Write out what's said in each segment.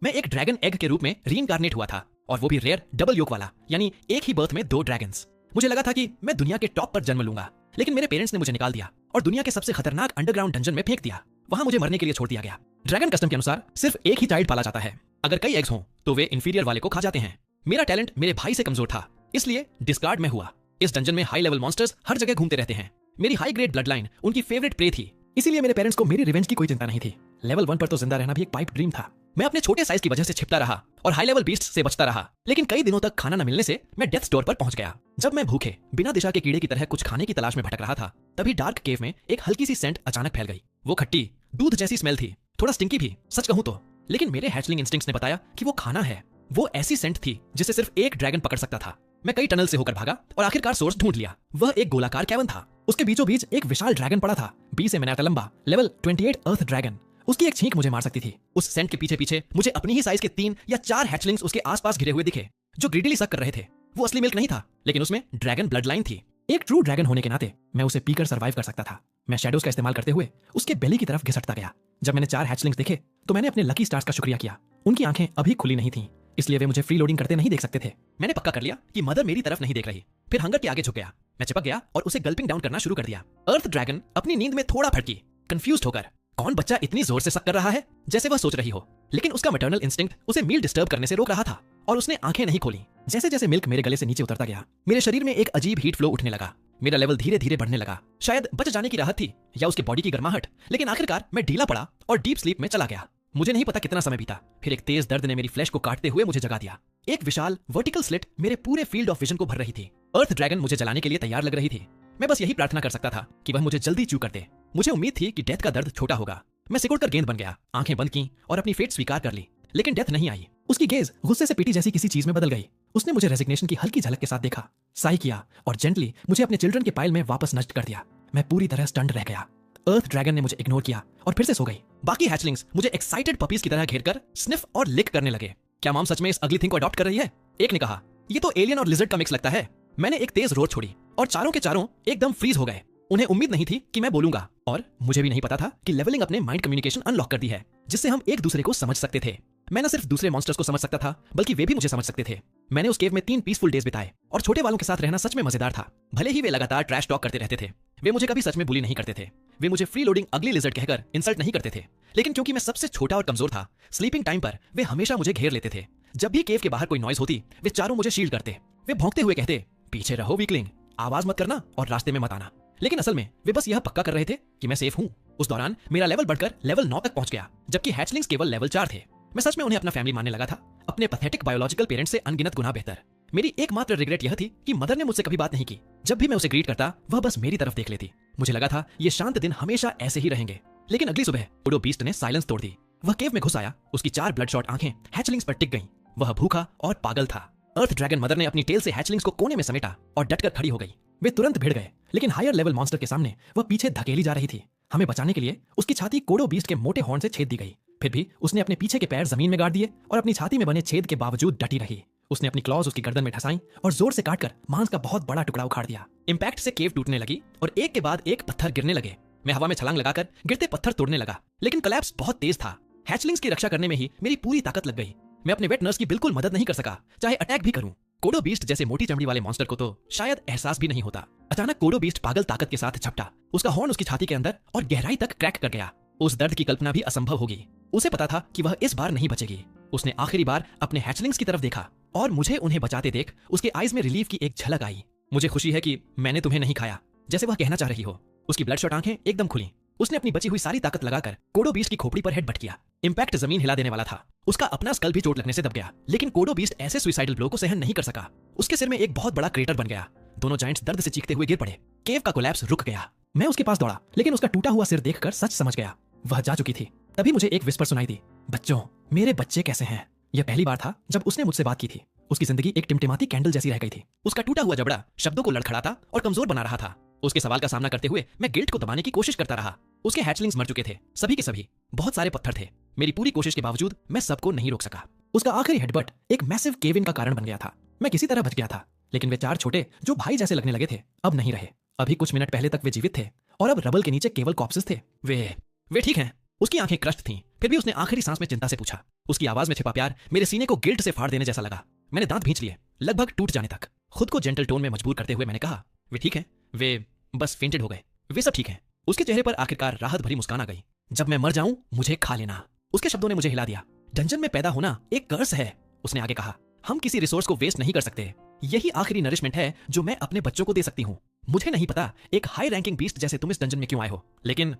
मैं एक dragon egg के रूप में रीइंकार्नेट हुआ था, और वो भी रेयर डबल योक वाला, यानी एक ही बर्थ में 2 ड्रैगन्स। मुझे लगा था कि मैं दुनिया के टॉप पर जन्म लूंगा, लेकिन मेरे पेरेंट्स ने मुझे निकाल दिया और दुनिया के सबसे खतरनाक अंडरग्राउंड डंजन में फेंक दिया। वहां मुझे मरने के लिए छोड़ दिया गया। ड्रैगन कस्टम के अनुसार सिर्फ एक ही चाइल्ड पाला जाता है। अगर कई एग्स हों तो वे इंफीरियर वाले को खा जाते हैं। मेरा टैलेंट मेरे भाई से कमजोर था, इसलिए डिस्कार्ड में हुआ। इस डंजन में हाई लेवल मॉन्स्टर्स हर जगह घूमते रहते हैं। मेरी हाई ग्रेड ब्लड लाइन उनकी फेवरेट प्रे थी, इसीलिए मेरे पेरेंट्स को मेरी रिवेंज की कोई चिंता नहीं थी। लेवल 1 पर तो जिंदा रहना भी एक पाइप ड्रीम था। मैं अपने छोटे साइज की वजह से छिपता रहा और हाई लेवल बीस्ट से बचता रहा, लेकिन कई दिनों तक खाना न मिलने से मैं डेथ स्टोर पर पहुंच गया। जब मैं भूखे बिना दिशा के कीड़े की तरह कुछ खाने की तलाश में भटक रहा था, तभी डार्क केव में एक हल्की सी सेंट अचानक फैल गई। वो खट्टी दूध जैसी स्मेल थी, थोड़ा स्टिंकी भी सच कहूं तो, लेकिन मेरे हैचलिंग इंस्टिंक्ट्स ने बताया कि वो खाना है। वो ऐसी सेंट थी जिसे सिर्फ एक ड्रैगन पकड़ सकता था। मैं कई टनल से होकर भागा और आखिरकार सोर्स ढूंढ लिया। वह एक गोलाकार कैवन था। उसके बीचों बीच एक विशाल ड्रैगन पड़ा था, 20 मिनट लंबा, लेवल 28 अर्थ ड्रैगन। उसकी एक छींक मुझे मार सकती थी। उस सेंट के पीछे पीछे मुझे अपनी ही साइज के 3 या 4 हैचलिंग्स उसके आसपास घिरे हुए दिखे, जो ग्रीडीली सक कर रहे थे। वो असली मिल्क नहीं था, लेकिन उसमें ड्रैगन ब्लड लाइन थी। एक ट्रू ड्रैगन होने के नाते मैं उसे पीकर सर्वाइव कर सकता था। मैं शैडोज का इस्तेमाल करते हुए उसके बेली की तरफ घिसटता गया। जब मैंने 4 हैचलिंग्स देखे तो मैंने अपने लकी स्टार्स का शुक्रिया किया। उनकी आंखें अभी खुली नहीं थीं, इसलिए वे मुझे फ्री लोडिंग करते नहीं देख सकते थे। मैंने पक्का कर लिया कि मदर मेरी तरफ नहीं देख रही। फिर हंगर के आगे झुक गया। मैं चिपक गया और उसे गल्पिंग डाउन करना शुरू कर दिया। अर्थ ड्रैगन अपनी नींद में थोड़ा भड़की, कंफ्यूज्ड होकर, कौन बच्चा इतनी जोर से सक कर रहा है, जैसे वह सोच रही हो। लेकिन उसका मैटरनल इंस्टिंक्ट उसे मील डिस्टर्ब करने से रोक रहा था और उसने आंखें नहीं खोली। जैसे जैसे मिल्क मेरे गले से नीचे उतरता गया, मेरे शरीर में एक अजीब हीट फ्लो उठने लगा। मेरा लेवल धीरे धीरे बढ़ने लगा। शायद बच जाने की राहत थी या उसके बॉडी की गर्माहट, लेकिन आखिरकार मैं ढीला पड़ा और डीप स्लीप में चला गया। मुझे नहीं पता कितना समय बीता, फिर एक तेज दर्द ने मेरी फ्लैश को काटते हुए मुझे जगा दिया। एक विशाल वर्टिकल स्लिट मेरे पूरे फील्ड ऑफ विजन को भर रही थी। अर्थ ड्रैगन मुझे जलाने के लिए तैयार लग रही थी। मैं बस यही प्रार्थना कर सकता था कि वह मुझे जल्दी चू कर दे। मुझे उम्मीद थी कि डेथ का दर्द छोटा होगा। मैं सिकुड़कर गेंद बन गया, आंखें बंद की और अपनी फेट स्वीकार कर ली, लेकिन डेथ नहीं आई। उसकी गेज गुस्से से पीटी जैसी किसी चीज में बदल गई। उसने मुझे रेजिग्नेशन की हल्की झलक के साथ देखा, साई किया और जेंटली मुझे अपने चिल्ड्रन के पाइल में वापस नष्ट कर दिया। मैं पूरी तरह स्टन्ड रह गया। अर्थ ड्रैगन ने मुझे इग्नोर किया और फिर से सो गई। बाकी हैचलिंग्स मुझे एक्साइटेड पपीज की तरह घेरकर स्निफ और लिक करने लगे। क्या मॉम सच में इस अगली थिंग को अडॉप्ट कर रही है? एक ने कहा, ये तो एलियन और लिजर्ड का मिक्स लगता है। मैंने एक तेज रोर छोड़ी और चारों के चारों एकदम फ्रीज हो गए। उन्हें उम्मीद नहीं थी कि मैं बोलूंगा, और मुझे भी नहीं पता था कि लेवलिंग अपने माइंड कम्युनिकेशन अनलॉक कर दी है, जिससे हम एक दूसरे को समझ सकते थे। मैं न सिर्फ दूसरे मॉन्स्टर्स को समझ सकता था, बल्कि वे भी मुझे समझ सकते थे। मैंने उस केव में 3 पीसफुल डेज बिताए और छोटे वालों के साथ रहना सच में मजेदार था। भले ही वे लगातार ट्रैश टॉक करते रहते थे, वे मुझे कभी सच में बुली नहीं करते थे। वे मुझे फ्री लोडिंग अगली लिजर्ड कहकर इंसल्ट नहीं करते थे, लेकिन क्योंकि मैं सबसे छोटा और कमजोर था, स्लीपिंग टाइम पर वे हमेशा मुझे घेर लेते थे। जब भी केव के बाहर कोई नॉइज होती, वे चारों मुझे शील्ड करते। वे भौंकते हुए कहते, पीछे रहो वीकलिंग, आवाज मत करना और रास्ते में मत आना। लेकिन असल में वे बस यह पक्का कर रहे थे कि मैं सेफ हूँ। उस दौरान मेरा लेवल बढ़कर लेवल 9 तक पहुंच गया, जबकि हैचलिंग्स केवल लेवल 4 थे। मैं सच में उन्हें अपना फैमिली मानने लगा था, अपने पैथेटिक बायोलॉजिकल पेरेंट्स से अनगिनत गुना बेहतर। मेरी एकमात्र रिग्रेट यह थी कि मदर ने मुझसे कभी बात नहीं की। जब भी मैं उसे ग्रीट करता, वह बस मेरी तरफ देख लेती। मुझे लगा था ये शांत दिन हमेशा ऐसे ही रहेंगे। लेकिन अगली सुबह ओडो बीस्ट ने साइलेंस तोड़ दी। वह केव में घुस आया। उसकी 4 ब्लडशॉट आंखें हैचलिंग्स पर टिक गईं। वह भूखा और पागल था। अर्थ ड्रैगन मदर ने अपनी टेल से हैचलिंग्स को कोने में समेटा और डटकर खड़ी हो गई। वे तुरंत भिड़ गए, लेकिन हायर लेवल मॉन्स्टर के सामने वह पीछे धकेली जा रही थी। हमें बचाने के लिए उसकी छाती कोडो बीस्ट के मोटे हॉर्न से छेद दी गई। फिर भी उसने अपने पीछे के पैर जमीन में गाड़ दिए और अपनी छाती में बने छेद के बावजूद डटी रही। उसने अपनी क्लॉज उसकी गर्दन में ठसाई और जोर से काटकर मांस का बहुत बड़ा टुकड़ा उखाड़ दिया। इंपैक्ट से केव टूटने लगी और एक के बाद एक पत्थर गिरने लगे। मैं हवा में छलांग लगाकर गिरते पत्थर तोड़ने लगा, लेकिन कोलैप्स बहुत तेज था। हैचलिंग्स की रक्षा करने में ही मेरी पूरी ताकत लग गई। मैं अपने वेट नर्स की बिल्कुल मदद नहीं कर सका, चाहे अटैक भी करूं। कोडो बीस्ट जैसे मोटी चमड़ी वाले मॉन्स्टर को तो शायद एहसास भी नहीं होता। अचानक कोडो बीस्ट पागल ताकत के साथ झपटा। उसका हॉर्न उसकी छाती के अंदर और गहराई तक क्रैक कर गया। उस दर्द की कल्पना भी असंभव होगी। उसे पता था कि वह इस बार नहीं बचेगी। उसने आखिरी बार अपने हैचलिंग्स की तरफ देखा और मुझे उन्हें बचाते देख उसके आईज में रिलीफ की एक झलक आई। मुझे खुशी है कि मैंने तुम्हें नहीं खाया, जैसे वह कहना चाह रही हो। उसकी ब्लडशॉट आंखें एकदम खुली। उसने अपनी बची हुई सारी ताकत लगाकर कोडो बीस्ट की खोपड़ी पर हेडबट किया। इंपैक्ट जमीन हिला देने वाला था। उसका अपना स्कल भी चोट लगने से दब गया, लेकिन कोडो बीस्ट ऐसे सुसाइडल ब्लो को सहन नहीं कर सका। उसके सिर में एक बहुत बड़ा क्रेटर बन गया। दोनों जायंट्स दर्द से चीखते हुए गिर पड़े। केव का कोलैप्स रुक गया। मैं उसके पास दौड़ा, लेकिन उसका टूटा हुआ सिर देखकर सच समझ गया, वह जा चुकी थी। तभी मुझे एक विस्पर सुनाई दी, बच्चों, मेरे बच्चे कैसे हैं? यह पहली बार था जब उसने मुझसे बात की थी। उसकी जिंदगी एक टिमटिमाती कैंडल जैसी रह गई थी। उसका टूटा हुआ जबड़ा शब्दों को लड़खड़ाता और कमजोर बना रहा था। उसके सवाल का सामना करते हुए मैं गिल्ट को दबाने की कोशिश करता रहा। उसके हैचलिंग्स मर चुके थे, सभी के सभी। बहुत सारे पत्थर थे। मेरी पूरी कोशिश के बावजूद मैं सबको नहीं रोक सका। उसका आखिरी हेडबट एक मैसिव केव इन का कारण बन गया था। मैं किसी तरह बच गया था, लेकिन वे 4 छोटे जो भाई जैसे लगने लगे थे अब नहीं रहे। अभी कुछ मिनट पहले तक वे जीवित थे और अब रबल के नीचे केवल कॉप्सेस थे। वे ठीक हैं। उसकी आंखें क्रश्ड थीं फिर भी उसने आखिरी सांस में चिंता से पूछा। उसकी आवाज में छिपा प्यार मेरे सीने को गिल्ट से फाड़ देने जैसा लगा। मैंने दांत भींच लिए, लगभग टूट जाने तक। खुद को जेंटल टोन में मजबूर करते हुए मैंने कहा, वे ठीक हैं, वे बस फेंटेड हो गए, वे सब ठीक हैं। उसके चेहरे पर आखिरकार राहत भरी मुस्कान आ गई। जब मैं मर जाऊं मुझे खा लेना। उसके शब्दों ने मुझे हिला दिया। डंजन में पैदा होना एक कर्स है, उसने आगे कहा। हम किसी रिसोर्स को वेस्ट नहीं कर सकते। यही आखिरी नरिशमेंट है जो मैं अपने बच्चों को दे सकती हूँ। मुझे नहीं पता एक हाई रैंकिंग बीस्ट जैसे तुम इस डंजन में क्यों आए हो, लेकिन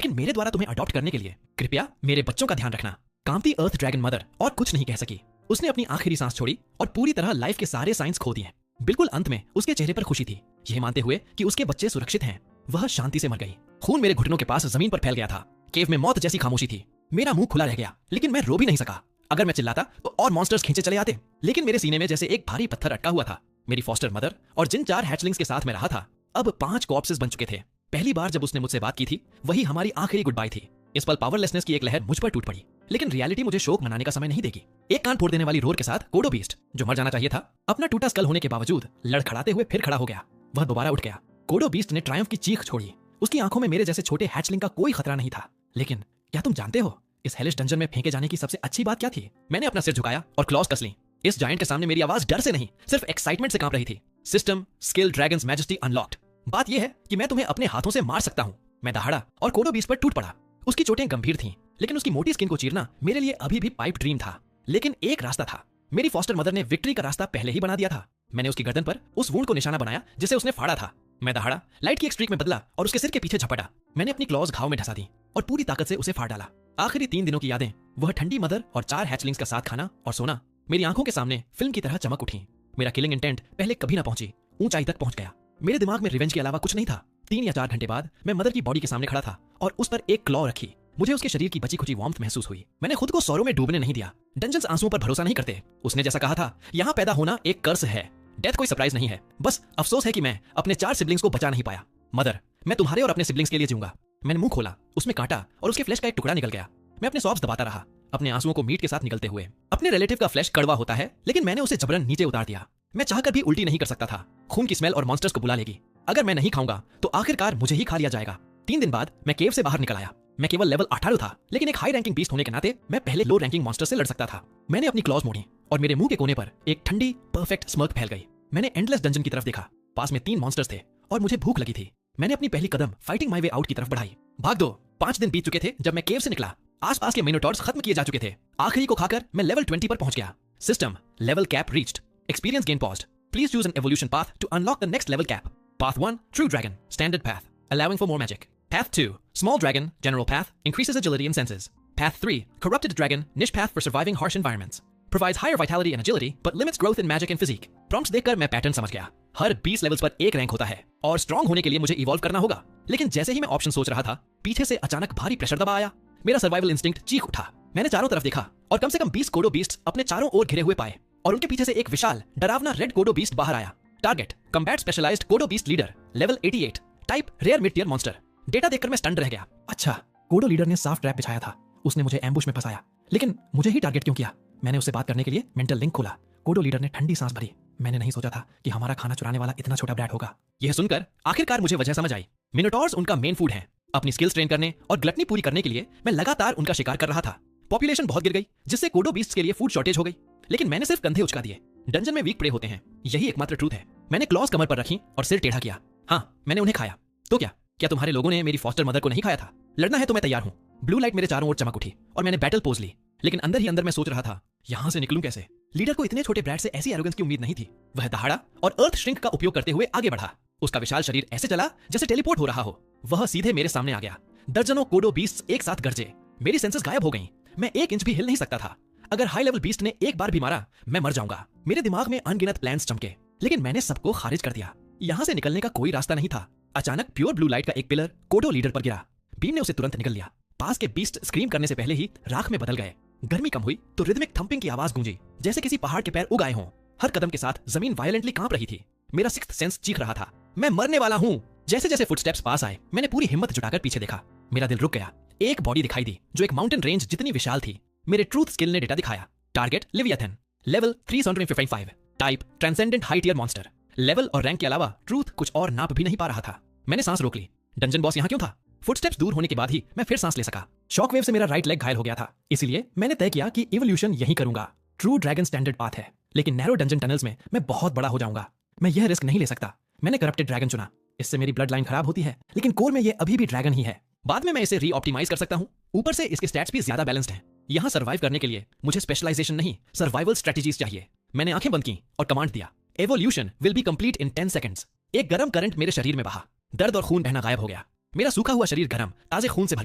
मेरे द्वारा तुम्हें अडॉप्ट करने के लिए कृपया मेरे बच्चों का ध्यान रखना। कांपती अर्थ ड्रैगन मदर और कुछ नहीं कह सकी। उसने अपनी आखिरी सांस छोड़ी और पूरी तरह लाइफ के सारे साइंस खो दिए। बिल्कुल अंत में उसके चेहरे पर खुशी थी, यह मानते हुए कि उसके बच्चे सुरक्षित हैं। वह शांति से मर गई। खून मेरे घुटनों के पास जमीन पर फैल गया था। केव में मौत जैसी खामोशी थी। मेरा मुंह खुला रह गया, लेकिन मैं रो भी नहीं सका। अगर मैं चिल्लाता तो और मॉन्स्टर्स खींचे चले आते, लेकिन मेरे सीने में जैसे एक भारी पत्थर अटका हुआ था। मेरी फॉस्टर मदर और जिन 4 हैचलिंग्स के साथ मैं रहा था, अब 5 कॉर्प्सेस बन चुके थे। पहली बार जब उसने मुझसे बात की थी, वही हमारी आखिरी गुड बाय थी। इस पल पावरलेसनेस की एक लहर मुझ पर टूट पड़ी, लेकिन रियलिटी मुझे शोक मनाने का समय नहीं देगी। एक कान फोड़ देने वाली रोर के साथ कोडो बीस्ट, जो मर जाना चाहिए था, अपना टूटा स्कल होने के बावजूद लड़खड़ाते हुए फिर खड़ा हो गया। वह दोबारा उठ गया। कोडो बीस्ट ने ट्रायम्फ की चीख छोड़ी। उसकी आंखों में मेरे जैसे छोटे हैचलिंग का कोई खतरा नहीं था। लेकिन क्या तुम जानते हो इस हेलिश डंजन में फेंके जाने की सबसे अच्छी बात क्या थी? मैंने अपना सिर झुकाया और क्लॉज कस ली। इस जायंट के सामने मेरी आवाज डर से नहीं, सिर्फ एक्साइटमेंट से कांप रही थी। System skill dragons majesty unlocked. बात यह है कि मैं तुम्हें अपने हाथों से मार सकता हूँ। मैं दहाड़ा और कोडो बीस्ट पर टूट पड़ा। उसकी चोटें गंभीर थीं, लेकिन उसकी मोटी स्किन को चीरना मेरे लिए अभी भी पाइप ड्रीम था। लेकिन एक रास्ता था। मेरी फॉस्टर मदर ने विक्ट्री का रास्ता पहले ही बना दिया था। मैंने उसकी गर्दन पर उस वुंड को निशाना बनाया जिसे उसने फाड़ा था। मैं दहाड़ा, लाइट की एक स्ट्रीक में बदला और उसके सिर के पीछे झपटा। मैंने अपनी क्लॉज घाव में ढसा दी और पूरी ताकत से उसे फाड़ डाला। आखिरी 3 दिनों की यादें, वह ठंडी मदर और 4 हैचलिंग्स का साथ खाना और सोना मेरी आंखों के सामने फिल्म की तरह चमक उठी। मेरा किलिंग इंटेंट पहले कभी ना पहुंची, ऊंचाई तक पहुंच गया। मेरे दिमाग में रिवेंज के अलावा कुछ नहीं था। 3 या 4 घंटे बाद मैं मदर की बॉडी के सामने खड़ा था और उस पर एक क्लॉ रखी। मुझे उसके शरीर की बची खुची वार्मथ महसूस हुई। मैंने खुद को सौरों में डूबने नहीं दिया। डंजन्स आंसुओं पर भरोसा नहीं करते। उसने जैसा कहा था, यहाँ पैदा होना एक कर्स है। डेथ कोई सरप्राइज नहीं है। बस अफसोस है कि मैं अपने 4 सिबलिंग्स को बचा नहीं पाया। मदर, मैं तुम्हारे और अपने सिबलिंग्स के लिए जीऊंगा। मैंने मुंह खोला, उसमें काटा और उसके फ्लैश का एक टुकड़ा निकल गया। मैं अपने सॉफ्स दबाता रहा, अपने आंसुओं को मीट के साथ निकलते हुए। अपने रिलेटिव का फ्लैश कड़वा होता है, लेकिन मैंने उसे जबरन नीचे उतार दिया। मैं चाहकर भी उल्टी नहीं कर सकता था। खून की स्मेल और मॉन्स्टर्स को बुला लेगी। अगर मैं नहीं खाऊंगा तो आखिरकार मुझे ही खा लिया जाएगा। 3 दिन बाद मैं केव से बाहर निकल आया। मैं केवल लेवल 18 था, लेकिन एक हाई रैंकिंग बीस्ट होने के नाते मैं पहले लो रैंकिंग मॉन्स्टर से लड़ सकता था। मैंने अपनी क्लॉज मोड़ी और मेरे मुंह के कोने पर एक ठंडी परफेक्ट स्मर्क फैल गई। मैंने एंडलेस डंजन की तरफ देखा। पास में 3 मॉन्स्टर्स थे और मुझे भूख लगी थी। मैंने अपनी पहली कदम फाइटिंग माय वे आउट की तरफ बढ़ाई। भाग दो। 5 दिन बीत चुके थे जब मैं केव से निकला। आसपास के मिनोटॉर्स खत्म किए जा चुके थे। आखिरी को खाकर मैं लेवल 20 पर पहुंच गया। System level cap reached. Experience gain paused. Please choose an evolution path to unlock the next level cap. Path 1, True Dragon, Standard Path, allowing for more magic. Path 2, Small Dragon, General Path, increases agility and senses. Path 3, Corrupted Dragon, niche path for surviving harsh environments. Provides higher vitality and agility, but limits growth in magic and physique. Prompts देखकर मैं pattern समझ गया। हर 20 levels पर एक rank होता है और strong होने के लिए मुझे इवॉल्व करना होगा। लेकिन जैसे ही मैं ऑप्शन सोच रहा था, पीछे से अचानक भारी प्रेशर दबा आया। मेरा सर्वाइवल इंस्टिंक्ट चीख उठा। मैंने चारों तरफ देखा और कम से कम 20 कोडो बीस्ट अपने चारों ओर घिरे हुए पाए और उनके पीछे से एक विशाल डरावना रेड कोडो बीस्ट बाहर आया। Target combat specialized Kodo beast leader, level 88, type rare mid tier monster. Data देखकर मैं स्टन्ड रह गया। अच्छा, कोडो लीडर ने साफ ट्रैप बिछाया था। उसने मुझे एम्बुश में फंसाया, लेकिन मुझे ही टारगेट क्यों किया? मैंने उससे बात करने के लिए मेंटल लिंक खोला। कोडो लीडर ने ठंडी सांस भरी। मैंने नहीं सोचा था कि हमारा खाना चुराने वाला इतना छोटा ब्रैट होगा। यह सुनकर आखिरकार मुझे वजह समझ आई। मिनोटॉर्स उनका मेन फूड है। अपनी स्किल्स ट्रेन करने और ग्लटनी पूरी करने के लिए मैं लगातार उनका शिकार कर रहा था। पॉपुलेशन बहुत गिर गई, जिससे कोडो बीस्ट्स के लिए फूड शॉर्टेज हो गई। लेकिन मैंने सिर्फ कंधे उचका दिए। डंजन में वीक प्रे होते हैं, यही एकमात्र ट्रूथ है। मैंने क्लॉज कमर पर रखी और सिर टेढ़ा किया। हाँ, मैंने उन्हें खाया। तो क्या तुम्हारे लोगों ने मेरी फॉस्टर मदर को नहीं खाया था? लड़ना है तो मैं तैयार हूँ। ब्लू लाइट मेरे चारों ओर चमक उठी और मैंने बैटल पोज ली। लेकिन अंदर ही अंदर मैं सोच रहा था, यहाँ से निकलूं कैसे? लीडर को इतने छोटे ब्रैट से ऐसी एरोगेंस की उम्मीद नहीं थी। वह दहाड़ा और अर्थ श्रिंक का उपयोग करते हुए आगे बढ़ा। उसका विशाल शरीर ऐसे चला जैसे टेलीपोर्ट हो रहा हो। वह सीधे मेरे सामने आ गया। दर्जनों कोडो बीस्ट्स एक साथ गरजे। मेरी सेंसेस गायब हो गईं। मैं 1 इंच भी हिल नहीं सकता था। अगर हाई लेवल बीस्ट ने एक बार भी मारा, मैं मर जाऊंगा। मेरे दिमाग में अनगिनत प्लान्स चमके, लेकिन मैंने सबको खारिज कर दिया। यहाँ से निकलने का कोई रास्ता नहीं था। अचानक प्योर ब्लू लाइट का एक पिलर कोडो लीडर पर गिरा। बीम ने उसे तुरंत निकल लिया। पास के बीस्ट स्क्रीम करने से पहले ही राख में बदल गए। गर्मी कम हुई तो रिदमिक थंपिंग की आवाज गूंजी, जैसे किसी पहाड़ के पैर उगाए हों। हर कदम के साथ जमीन वायलेंटली कांप रही थी। मेरा सिक्स्थ सेंस चीख रहा था, मैं मरने वाला हूँ। जैसे जैसे फुटस्टेप्स पास आए, मैंने पूरी हिम्मत जुटाकर पीछे देखा। मेरा दिल रुक गया। एक बॉडी दिखाई दी जो एक माउंटेन रेंज जितनी विशाल थी। मेरे ट्रूथ स्किल ने डेटा दिखाया। Target Leviathan, level 355, type transcendent high tier monster. Level और रैंक के अलावा ट्रूथ कुछ और नाप भी नहीं पा रहा था। मैंने सांस रोक ली। डंजन बॉस यहाँ क्यों था? फुटस्टेप्स दूर होने के बाद ही मैं फिर सांस ले सका। शॉकवेव से मेरा राइट लेग घायल हो गया था, इसलिए मैंने तय किया कि इवोल्यूशन यही करूंगा। ट्रू ड्रैगन स्टैंडर्ड पाथ है, लेकिन नैरो डंजन टनल्स में मैं बहुत बड़ा हो जाऊंगा। मैं यह रिस्क नहीं ले सकता। मैंने करप्टेड ड्रैगन चुना। इससे मेरी ब्लड लाइन खराब होती है, लेकिन कोर में ये अभी भी ड्रैगन ही है। बाद में मैं इसे री-ऑप्टिमाइज कर सकता हूँ। ऊपर से इसके स्टैट्स भी ज्यादा बैलेंस्ड हैं। यहाँ सर्वाइव करने के लिए मुझे स्पेशलाइजेशन नहीं, सर्वाइवल स्ट्रेटजीज चाहिए। मैंने आंखें बंद की और कमांड दिया, evolution will be complete in 10 seconds. एक गर्म करंट मेरे शरीर में बहा। दर्द और खून बहना गायब हो गया। मेरा सूखा हुआ शरीर गर्म ताजे खून से भर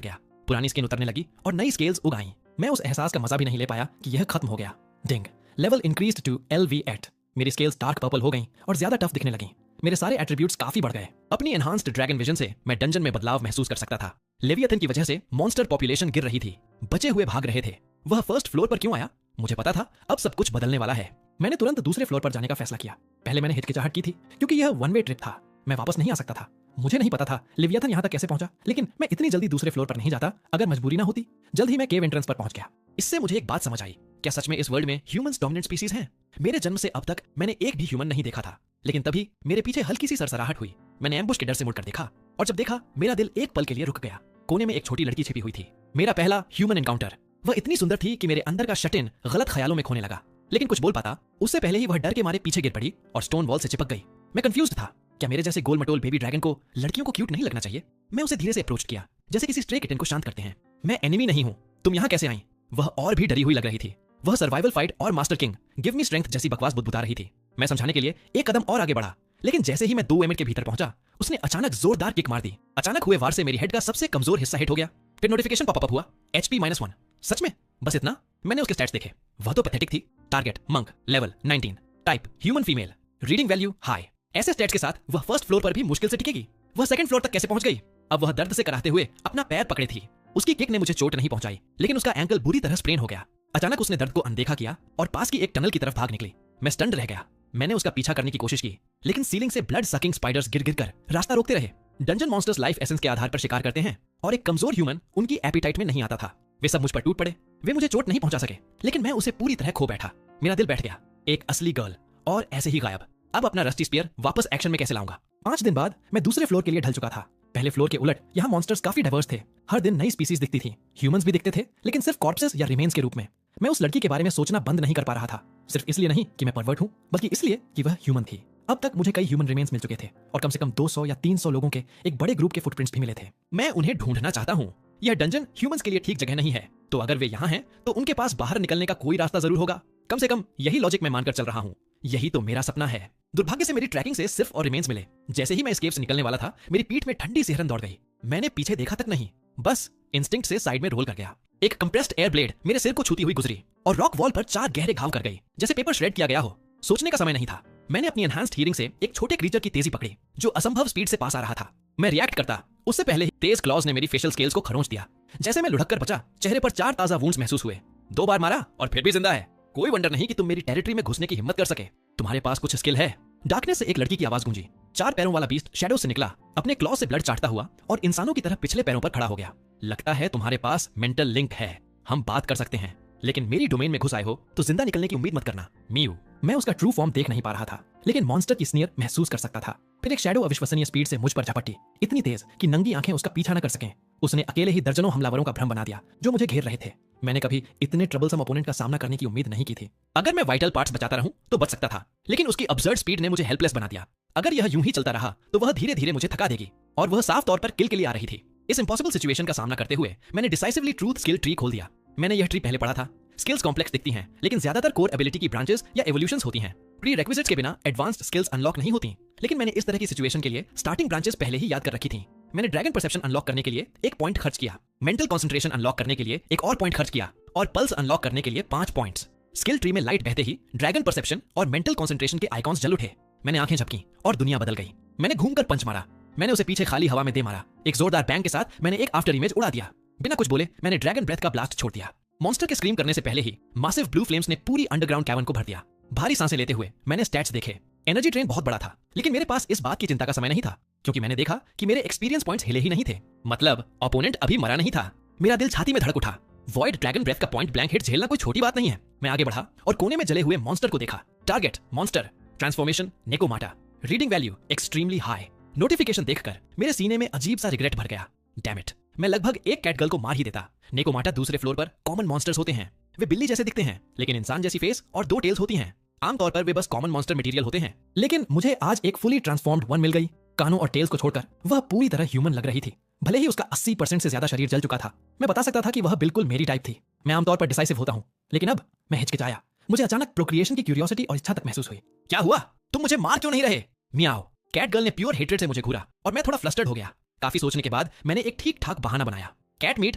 गया। पुरानी स्किन उतरने लगी और नई स्केल्स उग आईं। मैं उस एहसास का मजा भी नहीं ले पाया कि यह खत्म हो गया। डिंग, लेवल इंक्रीज्ड टू LV8। मेरी स्केल्स डार्क पर्पल हो गईं और ज्यादा टफ दिखने लगीं। मेरे सारे एट्रीब्यूट्स काफी बढ़ गए। अपनी एनहांस्ड ड्रैगन विजन से मैं डंजन में बदलाव महसूस कर सकता था। लेवियथन की वजह से मॉन्स्टर पॉपुलेशन गिर रही थी। बचे हुए भाग रहे थे। वह फर्स्ट फ्लोर पर क्यों आया? मुझे पता था अब सब कुछ बदलने वाला है। मैंने तुरंत दूसरे फ्लोर पर जाने का फैसला किया। पहले मैंने हिचकिचाहट की थी, क्योंकि यह वन वे ट्रिप था। मैं वापस नहीं आ सकता था। मुझे नहीं पता था लेवियथन यहाँ तक कैसे पहुंचा, लेकिन मैं इतनी जल्दी दूसरे फ्लोर पर नहीं जाता अगर मजबूरी ना होती। जल्द ही मैं केव एंट्रेंस पर पहुंच गया। इससे मुझे एक बात समझ आई, क्या सच में इस वर्ल्ड में ह्यूमंस डोमिनेंट स्पीसीज हैं? मेरे जन्म से अब तक मैंने एक भी ह्यूमन नहीं देखा था, लेकिन तभी मेरे पीछे हल्की सी सरसराहट हुई। मैंने एम्बुश के डर से मुड़कर देखा, और जब देखा मेरा दिल एक पल के लिए रुक गया। कोने में एक छोटी लड़की छिपी हुई थी। मेरा पहला ह्यूमन एनकाउंटर। वह इतनी सुंदर थी कि मेरे अंदर का शट इन गलत ख्यालों में खोने लगा, लेकिन कुछ बोल पाता उससे पहले ही वह डर के मारे पीछे गिर पड़ी और स्टोन वॉल से चिपक गई। मैं कंफ्यूज्ड था। क्या मेरे जैसे गोल मटोल बेबी ड्रैगन को लड़कियों को क्यूट नहीं लगना चाहिए? मैं उसे धीरे से अप्रोच किया, जैसे किसी स्ट्रे किटन को शांत करते हैं। मैं एनिमी नहीं हूं, तुम यहाँ कैसे आई? वह और भी डरी हुई लग रही थी। वह सर्वाइवल फाइट और master king give me strength जैसी बकवास बुदबुदा रही थी। मैं समझाने के लिए एक कदम और आगे बढ़ा, लेकिन जैसे ही मैं 2 मिनट के भीतर पहुंचा, उसने अचानक जोरदार किक मार दी। अचानक हुए वार से मेरी हेड का सबसे कमजोर हिस्सा हिट हो गया। फिर नोटिफिकेशन पॉपअप हुआ, HP -1। सच में? बस इतना? मैंने उसके स्टैट्स देखे। वह तो पैथेटिक थी। Target monk, level 19, type human female, reading value high. ऐसे स्टैट्स के साथ वह फर्स्ट फ्लोर पर भी मुश्किल से टिकेगी। वह सेकंड फ्लोर तक कैसे पहुंच गई? अब वह दर्द से कराहते हुए अपना पैर पकड़े थी। उसकी किक ने मुझे चोट नहीं पहुंचाई, लेकिन उसका एंकल बुरी तरह स्प्रेन हो गया। अचानक उसने दर्द को अनदेखा किया और पास की एक टनल की तरफ भाग निकली। मैं स्टन्ड रह गया। मैंने उसका पीछा करने की कोशिश की, लेकिन सीलिंग से ब्लड सकिंग स्पाइडर्स गिर गिर कर रास्ता रोकते रहे। डंजन मॉन्स्टर्स लाइफ एसेंस के आधार पर शिकार करते हैं, और एक कमजोर ह्यूमन उनकी एपिटाइट में नहीं आता था। वे सब मुझ पर टूट पड़े। वे मुझे चोट नहीं पहुंचा सके, लेकिन मैं उसे पूरी तरह खो बैठा। मेरा दिल बैठ गया। एक असली गर्ल, और ऐसे ही गायब। अब अपना रस्टी स्पीयर वापस एक्शन में कैसे लाऊंगा? 5 दिन बाद मैं दूसरे फ्लोर के लिए ढल चुका था। पहले फ्लोर के उलट यहाँ मॉन्स्टर्स काफी डाइवर्स थे। हर दिन नई स्पीसीज दिखती थी। ह्यूमंस भी दिखते थे, लेकिन सिर्फ कॉर्प्सेस या रिमेन्स के रूप में। मैं उस लड़की के बारे में सोचना बंद नहीं कर पा रहा था, सिर्फ इसलिए नहीं कि मैं परवर्ट हूँ, बल्कि इसलिए कि वह ह्यूमन थी। अब तक मुझे कई ह्यूमन रिमेन्स मिल चुके थे, और कम से कम 200 या 300 लोगों के एक बड़े ग्रुप के फुटप्रिंट्स भी मिले थे। मैं उन्हें ढूंढना चाहता हूँ। यह डंजन ह्यूमंस के लिए ठीक जगह नहीं है, तो अगर वे यहाँ हैं, तो उनके पास बाहर निकलने का कोई रास्ता जरूर होगा। कम से कम यही लॉजिक मैं मानकर चल रहा हूँ। यही तो मेरा सपना है। दुर्भाग्य से मेरी ट्रैकिंग से सिर्फ और रिमेन्स मिले। जैसे ही मैं एस्केप से निकलने वाला था, मेरी पीठ में ठंडी सिहरन दौड़ गई। मैंने पीछे देखा तक नहीं, बस इंस्टिंक्ट से साइड में रोल कर गया। एक कंप्रेस्ड एयर ब्लेड मेरे सिर को छूती हुई गुजरी और रॉक वॉल पर 4 गहरे घाव कर गई, जैसे पेपर श्रेड किया गया हो। सोचने का समय नहीं था। मैंने अपनी एनहांस्ड हीयरिंग से एक छोटे क्रीचर की तेजी पकड़ी, जो असंभव स्पीड से पास आ रहा था। मैं रिएक्ट करता उससे पहले ही तेज क्लॉज ने मेरी फेशियल स्केल्स को खरोंच दिया। जैसे मैं लुढ़क कर बचा, चेहरे पर 4 ताजा वुंड्स महसूस हुए। 2 बार मारा और फिर भी जिंदा है। कोई वंडर नहीं कि तुम मेरी टेरिटरी में घुसने की हिम्मत कर सके। तुम्हारे पास कुछ स्किल है। डार्कनेस से एक लड़की की आवाज गूंजी। 4 पैरों वाला बीस्ट शैडो से निकला, अपने क्लॉ से ब्लड चाटता हुआ और इंसानों की तरह पिछले पैरों पर खड़ा हो गया। लगता है तुम्हारे पास मेंटल लिंक है। हम बात कर सकते हैं, लेकिन मेरी डोमेन में घुस आए हो तो जिंदा निकलने की उम्मीद मत करना। मीयू। मैं उसका ट्रू फॉर्म देख नहीं पा रहा था, लेकिन मॉन्स्टर की स्नीयर महसूस कर सकता था। फिर एक शैडो अविश्वसनीय स्पीड से मुझ पर झपटी, इतनी तेज कि नंगी आंखें उसका पीछा न कर सकें। उसने अकेले ही दर्जनों हमलावरों का भ्रम बना दिया, जो मुझे घेर रहे थे। मैंने कभी इतने ट्रबलसम ओपोनेंट का सामना करने की उम्मीद नहीं की थी। अगर मैं वाइटल पार्ट्स बचाता रहूं तो बच सकता था, लेकिन उसकी अब्सर्ड स्पीड ने मुझे हेल्पलेस बना दिया। अगर यह यूं ही चलता रहा तो वह धीरे धीरे मुझे थका देगी, और वह साफ तौर पर किल के लिए आ रही थी। इस इम्पॉसिबल सिचुएशन का सामना करते हुए मैंने डिसाइसिवली ट्रूथ स्किल ट्री खोल दिया। मैंने यह ट्री पहले पढ़ा था। स्किल्स कॉम्प्लेक्स दिखती हैं, लेकिन ज्यादातर कोर एबिलिटी की ब्रांचेस या एवोल्यूशंस होती हैं। प्री रिक्विजिट्स के बिना एडवांस्ड स्किल्स अनलॉक नहीं होती। लेकिन मैंने इस तरह की सिचुएशन के लिए स्टार्टिंग ब्रांचेस पहले ही याद कर रखी थी। मैंने ड्रैगन परसेप्शन अनलॉक करने के लिए 1 पॉइंट खर्च किया, मेंटल कंसंट्रेशन अनलॉक करने के लिए एक और पॉइंट खर्च किया, और पल्स अनलॉक करने के लिए 5 पॉइंट्स। स्किल ट्री में लाइट बहते ही ड्रैगन परसेप्शन और मेंटल कंसंट्रेशन के आइकॉन्स जल उठे। मैंने आंखें झपकी और दुनिया बदल गई। मैंने घूमकर पंच मारा। मैंने उसे पीछे खाली हवा में दे मारा। एक जोरदार बैंग के साथ मैंने एक आफ्टर इमेज उड़ा दिया। बिना कुछ बोले मैंने ड्रैगन ब्रेथ का ब्लास्ट छोड़ दिया। मॉन्स्टर के स्क्रीम करने से पहले ही मासिव ब्लू फ्लेम्स ने पूरी अंडरग्राउंड कैवर्न को भर दिया। भारी सांसें लेते हुए मैंने स्टैट्स देखे। एनर्जी ड्रेन बहुत बड़ा था, लेकिन मेरे पास इस बात की चिंता का समय नहीं था, क्योंकि मैंने देखा कि मेरे एक्सपीरियंस पॉइंट्स हिले ही नहीं थे। मतलब ओपोनेंट अभी मरा नहीं था। मेरा दिल छाती में धड़क उठा। वॉइड ड्रैगन ब्रेथ का पॉइंट ब्लैंक हिट झेलना कोई छोटी बात नहीं है। मैं आगे बढ़ा और कोने में जले हुए मॉन्स्टर को देखा। Target monster, transformation Nekomata, reading value extremely high. Notification देखकर मेरे सीने में अजीब सा रिग्रेट भर गया। डैम इट, मैं लगभग एक कैट गर्ल को मार ही देता। नेकोमाटा दूसरे फ्लोर पर कॉमन मॉन्स्टर्स होते हैं। वे बिल्ली जैसे दिखते हैं लेकिन इंसान जैसी फेस और 2 टेल्स होती हैं। आमतौर पर वे बस कॉमन मॉन्स्टर मटेरियल होते हैं, लेकिन मुझे आज एक फुली ट्रांसफॉर्म्ड वन मिल गई। कानों और टेल्स को छोड़कर वह पूरी तरह ह्यूमन लग रही थी। भले ही उसका 80% से ज्यादा शरीर जल चुका था, मैं बता सकता था कि वह बिल्कुल मेरी टाइप थी। मैं आमतौर पर डिसाइसिव होता हूँ, लेकिन अब मैं हिचकिचाया। मुझे अचानक प्रोक्रिएशन की क्यूरियोसिटी और इच्छा तक महसूस हुई। क्या हुआ? तुम मुझे मार क्यों नहीं रहे? मियाओ। कैट गर्ल ने प्योर हेट्रेड से मुझे घूरा और मैं थोड़ा फ्लस्टर्ड हो गया। काफी सोचने के बाद मैंने एक ठीक ठाक बहाना बनाया। कैट मीट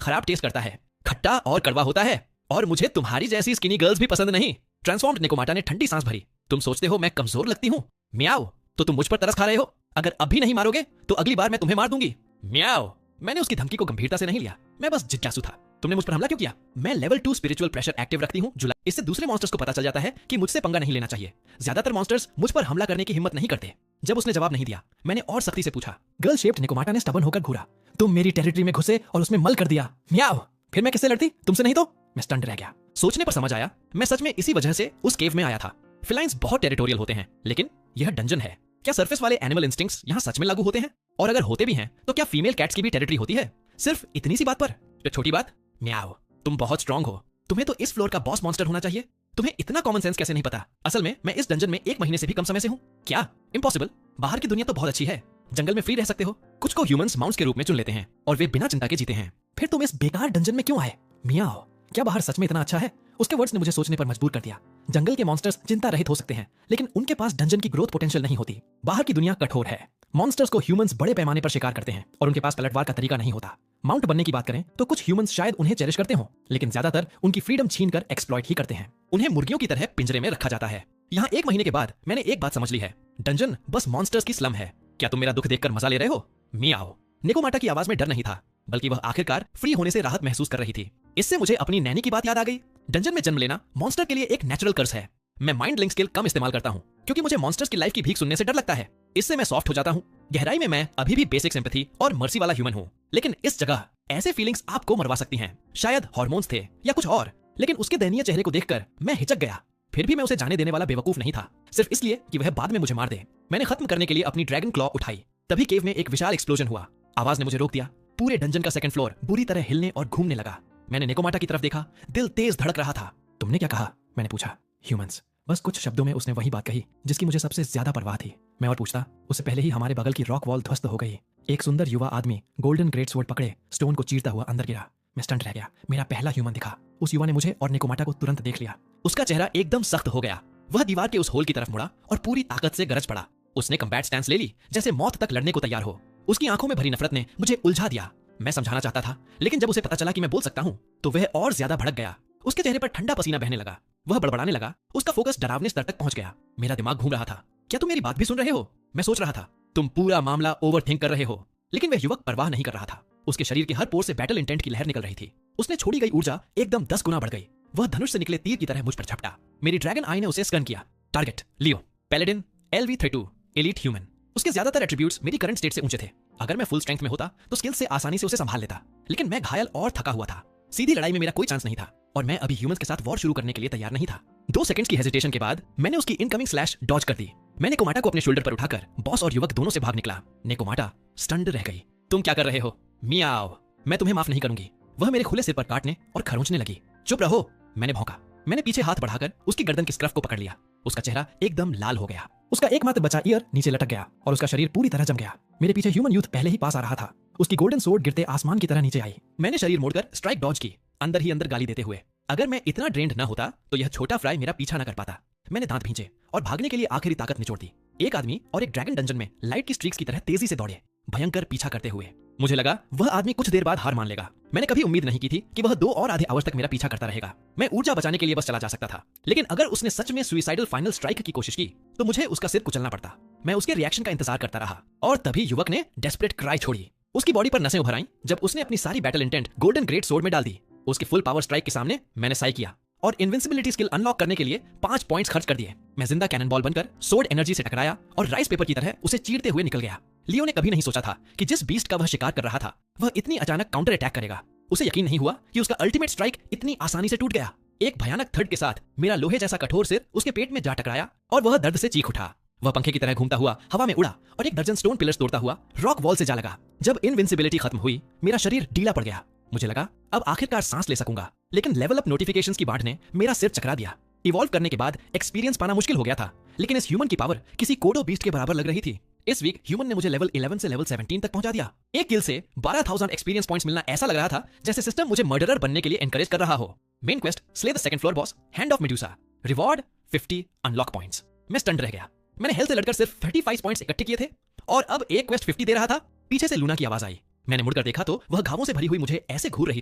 खराब टेस्ट करता है, खट्टा और कड़वा होता है, और मुझे तुम्हारी जैसी स्किनी गर्ल्स भी पसंद नहीं। ट्रांसफॉर्म्ड नेकोमाटा ने ठंडी सांस भरी। तुम सोचते हो मैं कमजोर लगती हूँ? मियाओ, तो तुम मुझ पर तरस खा रहे हो? अगर अभी नहीं मारोगे तो अगली बार मैं तुम्हें मार दूंगी। मियाओ। मैंने उसकी धमकी को गंभीरता से नहीं लिया, मैं बस जिज्ञासु था। तुमने मुझ पर हमला क्यों किया? मैं लेवल 2 स्पिरिचुअल प्रेशर एक्टिव रखती हूँ जुलाई। इससे दूसरे मॉन्स्टर्स को पता चल जाता है कि मुझसे पंगा नहीं लेना चाहिए। ज्यादातर मॉन्स्टर्स मुझ पर हमला करने की हिम्मत नहीं करते। जब उसने जवाब नहीं दिया, मैंने और सख्ती से पूछा। गर्ल शेप्ड नेकोमाटा ने स्टबर्न होकर घूरा। तुम मेरी टेरिटरी में घुसे और उसमें मल कर दिया। मियाओ। फिर मैं किससे लड़ती? तुमसे नहीं तो? मैं स्टंड रह गया। सोचने पर समझ आया, मैं सच में इसी वजह से उस केव में आया था। फिलाइंस बहुत टेरिटोरियल होते हैं, लेकिन यह डंजन है। क्या सरफेस वाले एनिमल इंस्टिंक्ट्स यहाँ सच में लागू होते हैं? और अगर होते भी हैं तो क्या फीमेल कैट्स की भी टेरिटरी होती है? सिर्फ इतनी सी बात पर? तो छोटी बात। म्याओ। तुम बहुत स्ट्रांग हो, तुम्हें तो इस फ्लोर का बॉस मॉन्स्टर होना चाहिए। तुम्हें इतना कॉमन सेंस कैसे नहीं पता? असल में मैं इस डंजन में 1 महीने से भी कम समय से हूँ। क्या इम्पॉसिबल? बाहर की दुनिया तो बहुत अच्छी है, जंगल में फ्री रह सकते हो। कुछ को ह्यूमंस माउंट्स के रूप में चुन लेते हैं और वे बिना चिंता के जीते हैं। फिर तुम इस बेकार डंजन में क्यों आए? मियाओ। क्या बाहर सच में इतना अच्छा है? उसके वर्ड्स ने मुझे सोचने पर मजबूर कर दिया। जंगल के मॉन्स्टर्स चिंता रहित हो सकते हैं, लेकिन उनके पास डंजन की ग्रोथ पोटेंशियल नहीं होती। बाहर की दुनिया कठोर है। मॉन्स्टर्स को ह्यूमंस बड़े पैमाने पर शिकार करते हैं और उनके पास पलटवार का तरीका नहीं होता। माउंट बनने की बात करें तो कुछ ह्यूमंस शायद उन्हें चेरिश करते हों, लेकिन ज्यादातर उनकी फ्रीडम छीनकर एक्सप्लॉइट ही करते हैं। उन्हें मुर्गियों की तरह पिंजरे में रखा जाता है। यहाँ 1 महीने के बाद मैंने एक बात समझ ली है, डंजन बस मॉन्स्टर्स की स्लम है। क्या तुम मेरा दुख देखकर मजा ले रहे हो? मियाओ। नेकोमाटा की आवाज में डर नहीं था, बल्कि वह आखिरकार फ्री होने से राहत महसूस कर रही थी। इससे मुझे अपनी नैनी की बात याद आ गई। डंजन में जन्म लेना मॉन्स्टर के लिए एक नेचुरल कर्स है। मैं माइंड लिंक स्किल कम इस्तेमाल करता हूँ क्योंकि मुझे मॉन्स्टर्स की लाइफ की भीख सुनने से डर लगता है। इससे मैं सॉफ्ट हो जाता हूँ। गहराई में मैं अभी भी बेसिक सिंपैथी और मर्सी वाला ह्यूमन हूँ, लेकिन इस जगह ऐसे फीलिंग्स आपको मरवा सकती हैं। शायद हार्मोन्स थे या कुछ और, लेकिन उसके दयनीय चेहरे को देखकर मैं हिचक गया। फिर भी मैं उसे जाने देने वाला बेवकूफ नहीं था, सिर्फ इसलिए कि वह बाद में मुझे मार दे। मैंने खत्म करने के लिए अपनी ड्रैगन क्लॉ उठाई। तभी केव में एक विशाल एक्सप्लोजन हुआ। आवाज ने मुझे रोक दिया। पूरे डंजन का 2nd फ्लोर बुरी तरह हिलने और घूमने लगा। मैंने नेकोमाटा की तरफ देखा, दिल तेज धड़क रहा था। तुमने क्या कहा? मैंने पूछा। ह्यूमंस। बस कुछ शब्दों में उसने वही बात कही जिसकी मुझे सबसे ज्यादा परवाह थी। मैं और पूछता, उससे पहले ही हमारे बगल की रॉक वॉल ध्वस्त हो गई। एक सुंदर युवा आदमी गोल्डन ग्रेट स्वॉर्ड पकड़े स्टोन को चीरता हुआ अंदर गिरा। मैं स्टंट रह गया। मेरा पहला ह्यूमन दिखा। उस युवा ने मुझे और नेकोमाटा को तुरंत देख लिया। उसका चेहरा एकदम सख्त हो गया। वह दीवार के उस होल की तरफ मुड़ा और पूरी ताकत से गरज पड़ा। उसने कम्बैट स्टैंस ले ली, जैसे मौत तक लड़ने को तैयार हो। उसकी आंखों में भरी नफरत ने मुझे उलझा दिया। मैं समझाना चाहता था, लेकिन जब उसे पता चला कि मैं बोल सकता हूँ तो वह और ज्यादा भड़क गया। उसके चेहरे पर ठंडा पसीना बहने लगा। वह बड़बड़ाने लगा। उसका फोकस डरावने स्तर तक पहुंच गया। मेरा दिमाग घूम रहा था। क्या तुम मेरी बात भी सुन रहे हो? मैं सोच रहा था, तुम पूरा मामला ओवरथिंक कर रहे हो। लेकिन वह युवक परवाह नहीं कर रहा था। उसके शरीर के हर पोर से बैटल इंटेंट की लहर निकल रही थी। उसने छोड़ी गई ऊर्जा एकदम 10 गुना बढ़ गई। वह धनुष से निकले तीर की तरह मुझ पर झपटा। मेरी ड्रैगन आई ने उसे स्कन किया। टारगेट लियो, पैलेडिन, LV32, एलीट ह्यूमन। उसके ज्यादातर एट्रीब्यूट्स मेरी करंट स्टेट से ऊंचे थे। अगर मैं फुल स्ट्रेंथ में होता तो स्किल से आसानी से उसे संभाल लेता, लेकिन मैं घायल और थका हुआ था। सीधी लड़ाई में मेरा कोई चांस नहीं था और मैं अभी ह्यूमंस के साथ वॉर शुरू करने के लिए तैयार नहीं था। 2 सेकंड्स की हेजिटेशन के बाद मैंने उसकी इनकमिंग स्लैश डॉज कर दी। मैंने नेकोमाटा को अपने शोल्डर पर उठाकर बॉस और युवक दोनों से भाग निकला। नेकोमाटा स्टंड रह गई। तुम क्या कर रहे हो? मियाओ। मैं तुम्हें माफ नहीं करूंगी। वह मेरे खुले सिर पर काटने और खरोंचने लगी। चुप रहो, मैंने भौंका। मैंने पीछे हाथ बढ़ाकर उसकी गर्दन की स्क्रफ को पकड़ लिया। उसका चेहरा एकदम लाल हो गया। उसका एकमात्र बचा ईयर नीचे लटक गया और उसका शरीर पूरी तरह जम गया। मेरे पीछे ह्यूमन यूथ पहले ही पास आ रहा था। उसकी गोल्डन सोर्ड गिरते आसमान की तरह नीचे आई। मैंने शरीर मोड़कर स्ट्राइक डॉज की, अंदर ही अंदर गाली देते हुए। अगर मैं इतना ड्रेन्ड न होता तो यह छोटा फ्राई मेरा पीछा न कर पाता। मैंने दांत भींचे और भागने के लिए आखिरी ताकत निचोड़ दी। एक आदमी और एक ड्रैगन डंजन में लाइट की स्ट्रीक्स की तरह तेजी से दौड़े, भयंकर पीछा करते हुए। मुझे लगा वह आदमी कुछ देर बाद हार मान लेगा। मैंने कभी उम्मीद नहीं की थी कि वह 2 और आधे आवर्स तक मेरा पीछा करता रहेगा। मैं ऊर्जा बचाने के लिए बस चला जा सकता था, लेकिन अगर उसने सच में सुइसाइडल फाइनल स्ट्राइक की कोशिश की तो मुझे उसका सिर कुचलना पड़ता। मैं उसके रिएक्शन का इंतजार करता रहा और तभी युवक ने डेस्परेट क्राई छोड़ी। उसकी बॉडी पर नसें उभर आईं जब उसने अपनी सारी battle intent golden great sword में डाल दी। उसकी फुल पावर स्ट्राइक के सामने मैंने साई किया और इनविंसिबिलिटी स्किल अनलॉक करने के लिए 5 पॉइंट्स खर्च कर दिए। मैं जिंदा कैनन बॉल बनकर सोर्ड एनर्जी से टकराया और राइस पेपर की तरह उसे चीरते हुए निकल गया। लियो ने कभी नहीं सोचा था कि जिस बीस्ट का वह शिकार कर रहा था वह इतनी अचानक काउंटर अटैक करेगा। उसे यकीन नहीं हुआ कि उसका अल्टीमेट स्ट्राइक इतनी आसानी से टूट गया। एक भयानक थर्ड के साथ मेरा लोहे जैसा कठोर सिर उसके पेट में जा टकराया और वह दर्द से चीख उठा। वह पंखे की तरह घूमता हुआ हवा में उड़ा और एक दर्जन स्टोन पिलर्स तोड़ता हुआ रॉक वॉल से जा लगा। जब इनविंसिबिलिटी खत्म हुई, मेरा शरीर ढीला पड़ गया। मुझे लगा अब आखिरकार सांस ले सकूंगा, लेकिन लेवल अप नोटिफिकेशंस की बाढ़ ने मेरा सिर चकरा दिया। इवॉल्व करने के बाद एक्सपीरियंस पाना मुश्किल हो गया था, लेकिन इस ह्यूमन की पावर किसी कोडो बीस्ट के बराबर लग रही थी। इस वीक ह्यूमन ने मुझे लेवल 11 से लेवल 17 तक पहुंचा दिया। एक किल से 12,000 एक्सपीरियंस पॉइंट्स मिलना ऐसा लग रहा था जैसे सिस्टम मुझे मर्डरर बनने के लिए एनकरेज कर रहा हो। Main quest, slay the second floor boss, hand of Medusa, reward 50 unlock points. मैं स्टंड रह गया। मैंने हेल्थ से लड़कर सिर्फ 35 पॉइंट्स इकट्ठे किए थे और अब एक क्वेस्ट 50 दे रहा था। पीछे से लूना की आवाज आई। मैंने मुड़कर देखा तो वह घावों से भरी हुई मुझे ऐसे घूर रही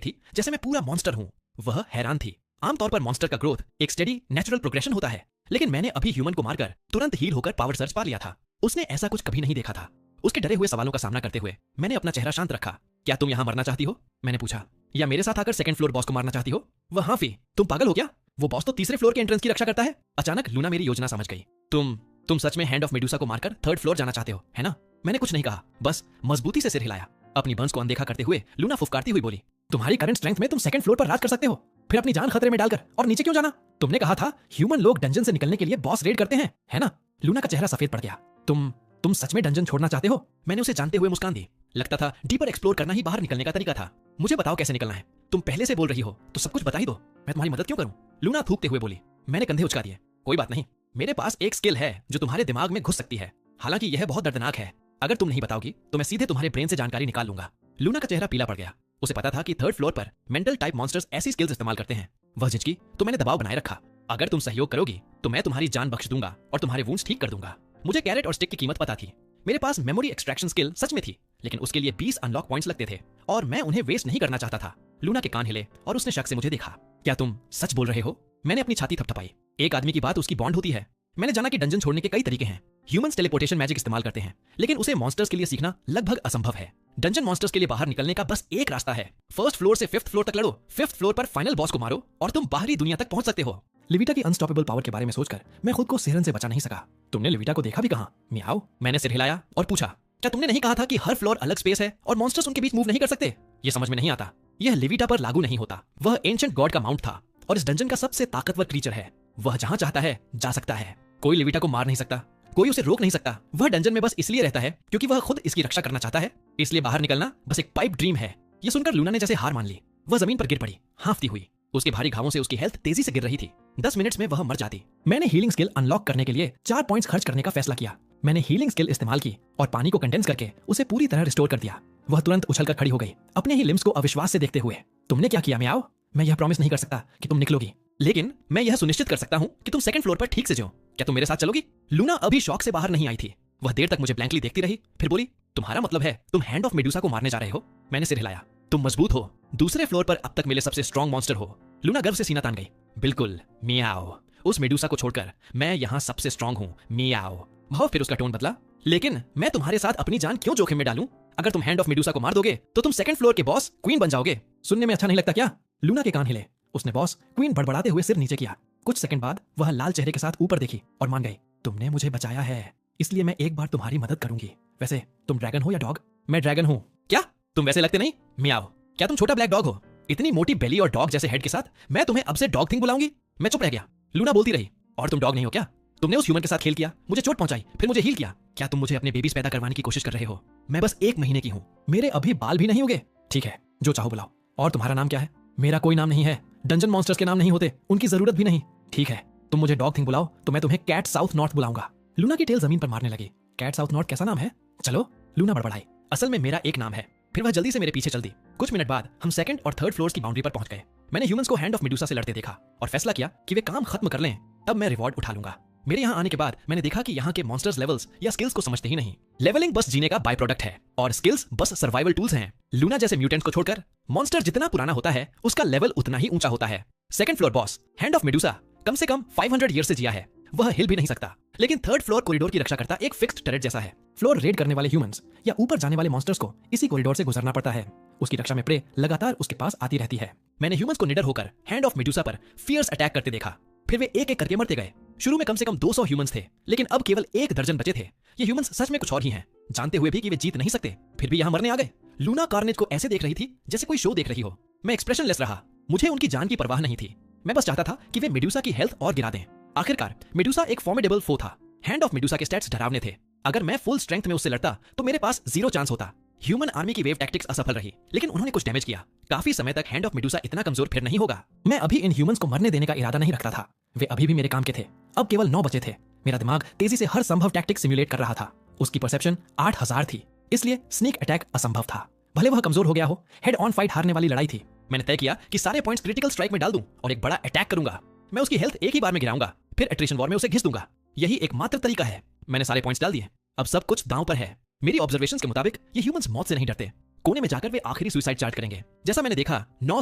थी जैसे मैं पूरा मॉन्स्टर हूं। वह हैरान थी। आमतौर पर मॉन्स्टर का ग्रोथ एक स्टेडी नेचुरल प्रोग्रेशन होता है, लेकिन मैंने अभी ह्यूमन को मारकर तुरंत हील होकर पावर सर्च पा लिया था। उसने ऐसा कुछ कभी नहीं देखा था। उसके डरे हुए सवालों का सामना करते हुए मैंने अपना चेहरा शांत रखा। क्या तुम यहाँ मरना चाहती हो? मैंने पूछा। या मेरे साथ आकर सेकंड फ्लोर बॉस को मारना चाहती हो? वह हाँ फी, तुम पागल हो क्या? वो बॉस तो तीसरे फ्लोर के एंट्रेंस की रक्षा करता है। अचानक लूना मेरी योजना समझ गई। तुम सच में हैंड ऑफ मेडुसा को मारकर थर्ड फ्लोर जाना चाहते हो, है ना? मैंने कुछ नहीं कहा, बस मजबूती से सिर हिलाया। अपनी बंस को अनदेखा करते हुए लूना फुफकारती हुई बोली, तुम्हारी करंट स्ट्रेंथ में तुम सेकंड फ्लोर पर राज कर सकते हो, फिर अपनी जान खतरे में डालकर और नीचे क्यों जाना? तुमने कहा था ह्यूमन लोग डंजन से निकलने के लिए बॉस रेड करते हैं, है ना? लूना का चेहरा सफेद पड़ गया। तुम सच में डंजन छोड़ना चाहते हो? मैंने उसे जानते हुए मुस्कान दी। लगता था डीपर एक्सप्लोर करना ही बाहर निकलने का तरीका था। मुझे बताओ कैसे निकलना है। तुम पहले से बोल रही हो तो सब कुछ बता ही दो, मैं तुम्हारी मदद क्यों करूं? लूना थूकते हुए बोली। मैंने कंधे उचका दिए। कोई बात नहीं, मेरे पास एक स्किल है जो तुम्हारे दिमाग में घुस सकती है। हालांकि यह बहुत दर्दनाक है। अगर तुम नहीं बताओगी तो मैं सीधे तुम्हारे ब्रेन से जानकारी निकाल लूंगा। लूना का चेहरा पीला पड़ गया। उसे पता था कि थर्ड फ्लोर पर मेंटल टाइप मॉन्स्टर्स ऐसी स्किल्स इस्तेमाल करते हैं। वह झिझकी तो मैंने दबाव बनाए रखा। अगर तुम सहयोग करोगी तो मैं तुम्हारी जान बख्श दूंगा और तुम्हारे वुंड्स ठीक कर दूंगा। मुझे कैरेट और स्टिक की कीमत पता थी। मेरे पास मेमोरी एक्सट्रैक्शन स्किल सच में थी, लेकिन उसके लिए 20 अनलॉक पॉइंट्स लगते थे और मैं उन्हें वेस्ट नहीं करना चाहता था। लूना के कान हिले और उसने शक से मुझे देखा। क्या तुम सच बोल रहे हो? मैंने अपनी छाती थपथपाई। एक आदमी की बात उसकी बॉन्ड होती है। मैंने जाना कि डंजन छोड़ने के कई तरीके हैं। ह्यूमंस टेलीपोर्टेशन मैजिक इस्तेमाल करते हैं, लेकिन उसे मॉन्स्टर्स के लिए सीखना लगभग असंभव है। डंजन मॉन्स्टर्स के लिए बाहर निकलने का बस एक रास्ता है। फर्स्ट फ्लोर से फिफ्थ फ्लोर तक लड़ो, फिफ्थ फ्लोर पर फाइनल बॉस को मारो और तुम बाहरी दुनिया तक पहुंच सकते हो। लिविटा की अनस्टॉपेबल पावर के बारे में सोचकर मैं खुद को सिहरन से बचा नहीं सका। तुमने लिविटा को देखा भी कहां? मियाओ। मैंने सिर हिलाया और पूछा, क्या तुमने नहीं कहा था कि हर फ्लोर अलग स्पेस है और मॉन्स्टर्स उनके बीच मूव नहीं कर सकते? ये समझ में नहीं आता। यह लिविटा पर लागू नहीं होता। वह एंशिएंट गॉड का माउंट था और इस डंजन का सबसे ताकतवर क्रीचर है। वह जहां चाहता है जा सकता है। कोई लिविटा को मार नहीं सकता, कोई उसे रोक नहीं सकता। वह डंजन में बस इसलिए रहता है क्योंकि वह खुद इसकी रक्षा करना चाहता है। इसलिए बाहर निकलना बस एक पाइप ड्रीम है। ये सुनकर लूना ने जैसे हार मान ली। वह जमीन पर गिर पड़ी, हांफती हुई। उसके भारी घावों से उसकी हेल्थ तेजी से गिर रही थी। 10 मिनट्स में वह मर जाती। मैंने हीलिंग स्किल अनलॉक करने के लिए 4 पॉइंट्स खर्च करने का फैसला किया। मैंने हीलिंग स्किल इस्तेमाल की और पानी को कंडेंस करके उसे पूरी तरह रिस्टोर कर दिया। वह तुरंत उछलकर खड़ी हो गई, अपने ही लिम्स को अविश्वास से देखते हुए। तुमने क्या किया मियाओ? मैं यह प्रॉमिस नहीं कर सकता कि तुम निकलोगी, लेकिन मैं यह सुनिश्चित कर सकता हूँ कि तुम सेकंड फ्लोर पर ठीक से जाओ। क्या तुम मेरे साथ चलोगी? लूना अभी शॉक से बाहर नहीं आई थी। वह देर तक मुझे ब्लैंकली देखती रही, फिर बोली, तुम्हारा मतलब है तुम हैंड ऑफ मेडुसा को मारने जा रहे हो? मैंने सिर हिलाया। तुम मजबूत हो, दूसरे फ्लोर पर अब तक मिले सबसे स्ट्रॉन्ग मॉन्स्टर हो। लूना गर्व से सीना तान गई। बिल्कुल मियाओ, उस मेडुसा को छोड़कर मैं यहाँ सबसे स्ट्रॉन्ग हूँ मियाओ। वह फिर उसका टोन बदला। लेकिन मैं तुम्हारे साथ अपनी जान क्यों जोखिम में डालूं? अगर तुम हैंड ऑफ मेडुसा को मार दोगे तो तुम सेकंड फ्लोर के बॉस क्वीन बन जाओगे। सुनने में अच्छा नहीं लगता क्या? लूना के कान हिले। उसने बॉस क्वीन बड़बड़ाते हुए सिर नीचे किया। कुछ सेकंड बाद वह लाल चेहरे के साथ ऊपर देखी और मान गई। तुमने मुझे बचाया है, इसलिए मैं एक बार तुम्हारी मदद करूंगी। वैसे तुम ड्रैगन हो या डॉग? मैं ड्रैगन हूँ। क्या? तुम वैसे लगते नहीं मियाओ। क्या तुम छोटा ब्लैक डॉग हो? इतनी मोटी बेली और डॉग जैसे हेड के साथ मैं तुम्हें अब से डॉग थिंग बुलाऊंगी? मैं चुप रह गया। लूना बोलती रही, और तुम डॉग नहीं हो क्या? तुमने उस ह्यूमन के साथ खेल किया, मुझे चोट पहुंचाई, फिर मुझे हील किया। क्या तुम मुझे अपने बेबीज पैदा करवाने की कोशिश कर रहे हो? मैं बस 1 महीने की हूँ, मेरे अभी बाल भी नहीं उगे। ठीक है, जो चाहो बुलाओ। और तुम्हारा नाम क्या है? मेरा कोई नाम नहीं है। डंजन मॉन्स्टर्स के नाम नहीं होते, उनकी जरूरत भी नहीं। ठीक है, तुम मुझे डॉग थिंग बुलाओ तो मैं तुम्हें कैट साउथ नॉर्थ बुलाऊंगा। लूना की टेल जमीन पर मारने लगी। कैट साउथ नॉर्थ कैसा नाम है? चलो, लूना बड़बड़ाई। असल में मेरा एक नाम है। फिर वह जल्दी से मेरे पीछे चल दी। कुछ मिनट बाद हम सेकंड और थर्ड फ्लोर्स की बाउंड्री पर पहुंच गए। मैंने ह्यूमंस को हैंड ऑफ मेडुसा से लड़ते देखा और फैसला किया कि वे काम खत्म कर लें, तब मैं रिवॉर्ड उठा लूंगा। मेरे यहाँ आने के बाद मैंने देखा कि यहाँ के मॉन्स्टर्स लेवल्स या स्किल्स को समझते ही नहीं। लेवलिंग बस जीने का बाय प्रोडक्ट है और स्किल्स बस सर्वाइवल टूल्स हैं। लूना जैसे म्यूटेंट को छोड़कर मॉन्स्टर जितना पुराना होता है उसका लेवल उतना ही ऊंचा होता है। Second floor boss hand of Medusa कम से कम 500 ईयर से जिया है। वह हिल भी नहीं सकता, लेकिन थर्ड फ्लोर कॉरिडोर की रक्षा करता एक फिक्स्ड टरेट जैसा है। फ्लोर रेड करने वाले ह्यूमंस या ऊपर जाने वाले मॉन्स्टर्स को इसी कॉरिडोर से गुजरना पड़ता है। उसकी रक्षा में प्रे लगातार उसके पास आती रहती है। मैंने ह्यूमंस को निडर होकर हैंड ऑफ मेडुसा पर फियर्स अटैक करते देखा। फिर वे एक एक करके मरते गए। शुरू में कम से कम 200 ह्यूमंस थे, लेकिन अब केवल 1 दर्जन बचे थे। ये ह्यूमंस सच में कुछ और ही हैं, जानते हुए भी कि वे जीत नहीं सकते, फिर भी यहाँ मरने आ गए। लूना कार्नेज को ऐसे देख रही थी जैसे कोई शो देख रही हो। मैं एक्सप्रेशनलेस रहा। मुझे उनकी जान की परवाह नहीं थी। मैं बस चाहता था कि वे मेडुसा की हेल्थ और गिरा दें। आखिरकार मेडुसा एक फॉर्मिडेबल फो था। हैंड ऑफ मेडुसा के स्टैट्स डरावने थे। अगर मैं फुल स्ट्रेंथ में उससे लड़ता तो मेरे पास 0 चांस होता। ह्यूमन आर्मी की वेव टैक्टिक्स असफल रही, लेकिन उन्होंने कुछ डैमेज किया। काफी समय तक हैंड ऑफ मेडुसा इतना कमजोर फिर नहीं होगा। मैं अभी इन ह्यूमंस को मरने देने का इरादा नहीं रखता था। वे अभी भी मेरे काम के थे। अब केवल 9 बचे थे। मेरा दिमाग तेजी से हर संभव टैक्टिक सिमुलेट कर रहा था। उसकी परसेप्शन 8000 थी, इसलिए स्नीक अटैक असंभव था। भले वह कमजोर हो गया हो, हेड ऑन फाइट हारने वाली लड़ाई थी। मैंने तय किया कि सारे पॉइंट्स क्रिटिकल स्ट्राइक में डाल दूं और एक बड़ा अटैक करूंगा। मैं उसकी हेल्थ एक ही बार में गिराऊंगा, फिर एट्रिशन वॉर में उसे घिस दूंगा। यही एकमात्र तरीका है। मैंने सारे पॉइंट्स डाल दिए। अब सब कुछ दांव पर है। मेरी ऑब्जर्वेशंस के मुताबिक ये ह्यूमंस मौत से नहीं डरते। कोने में जाकर वे आखिरी सुसाइड चार्ज करेंगे। जैसा मैंने देखा, 9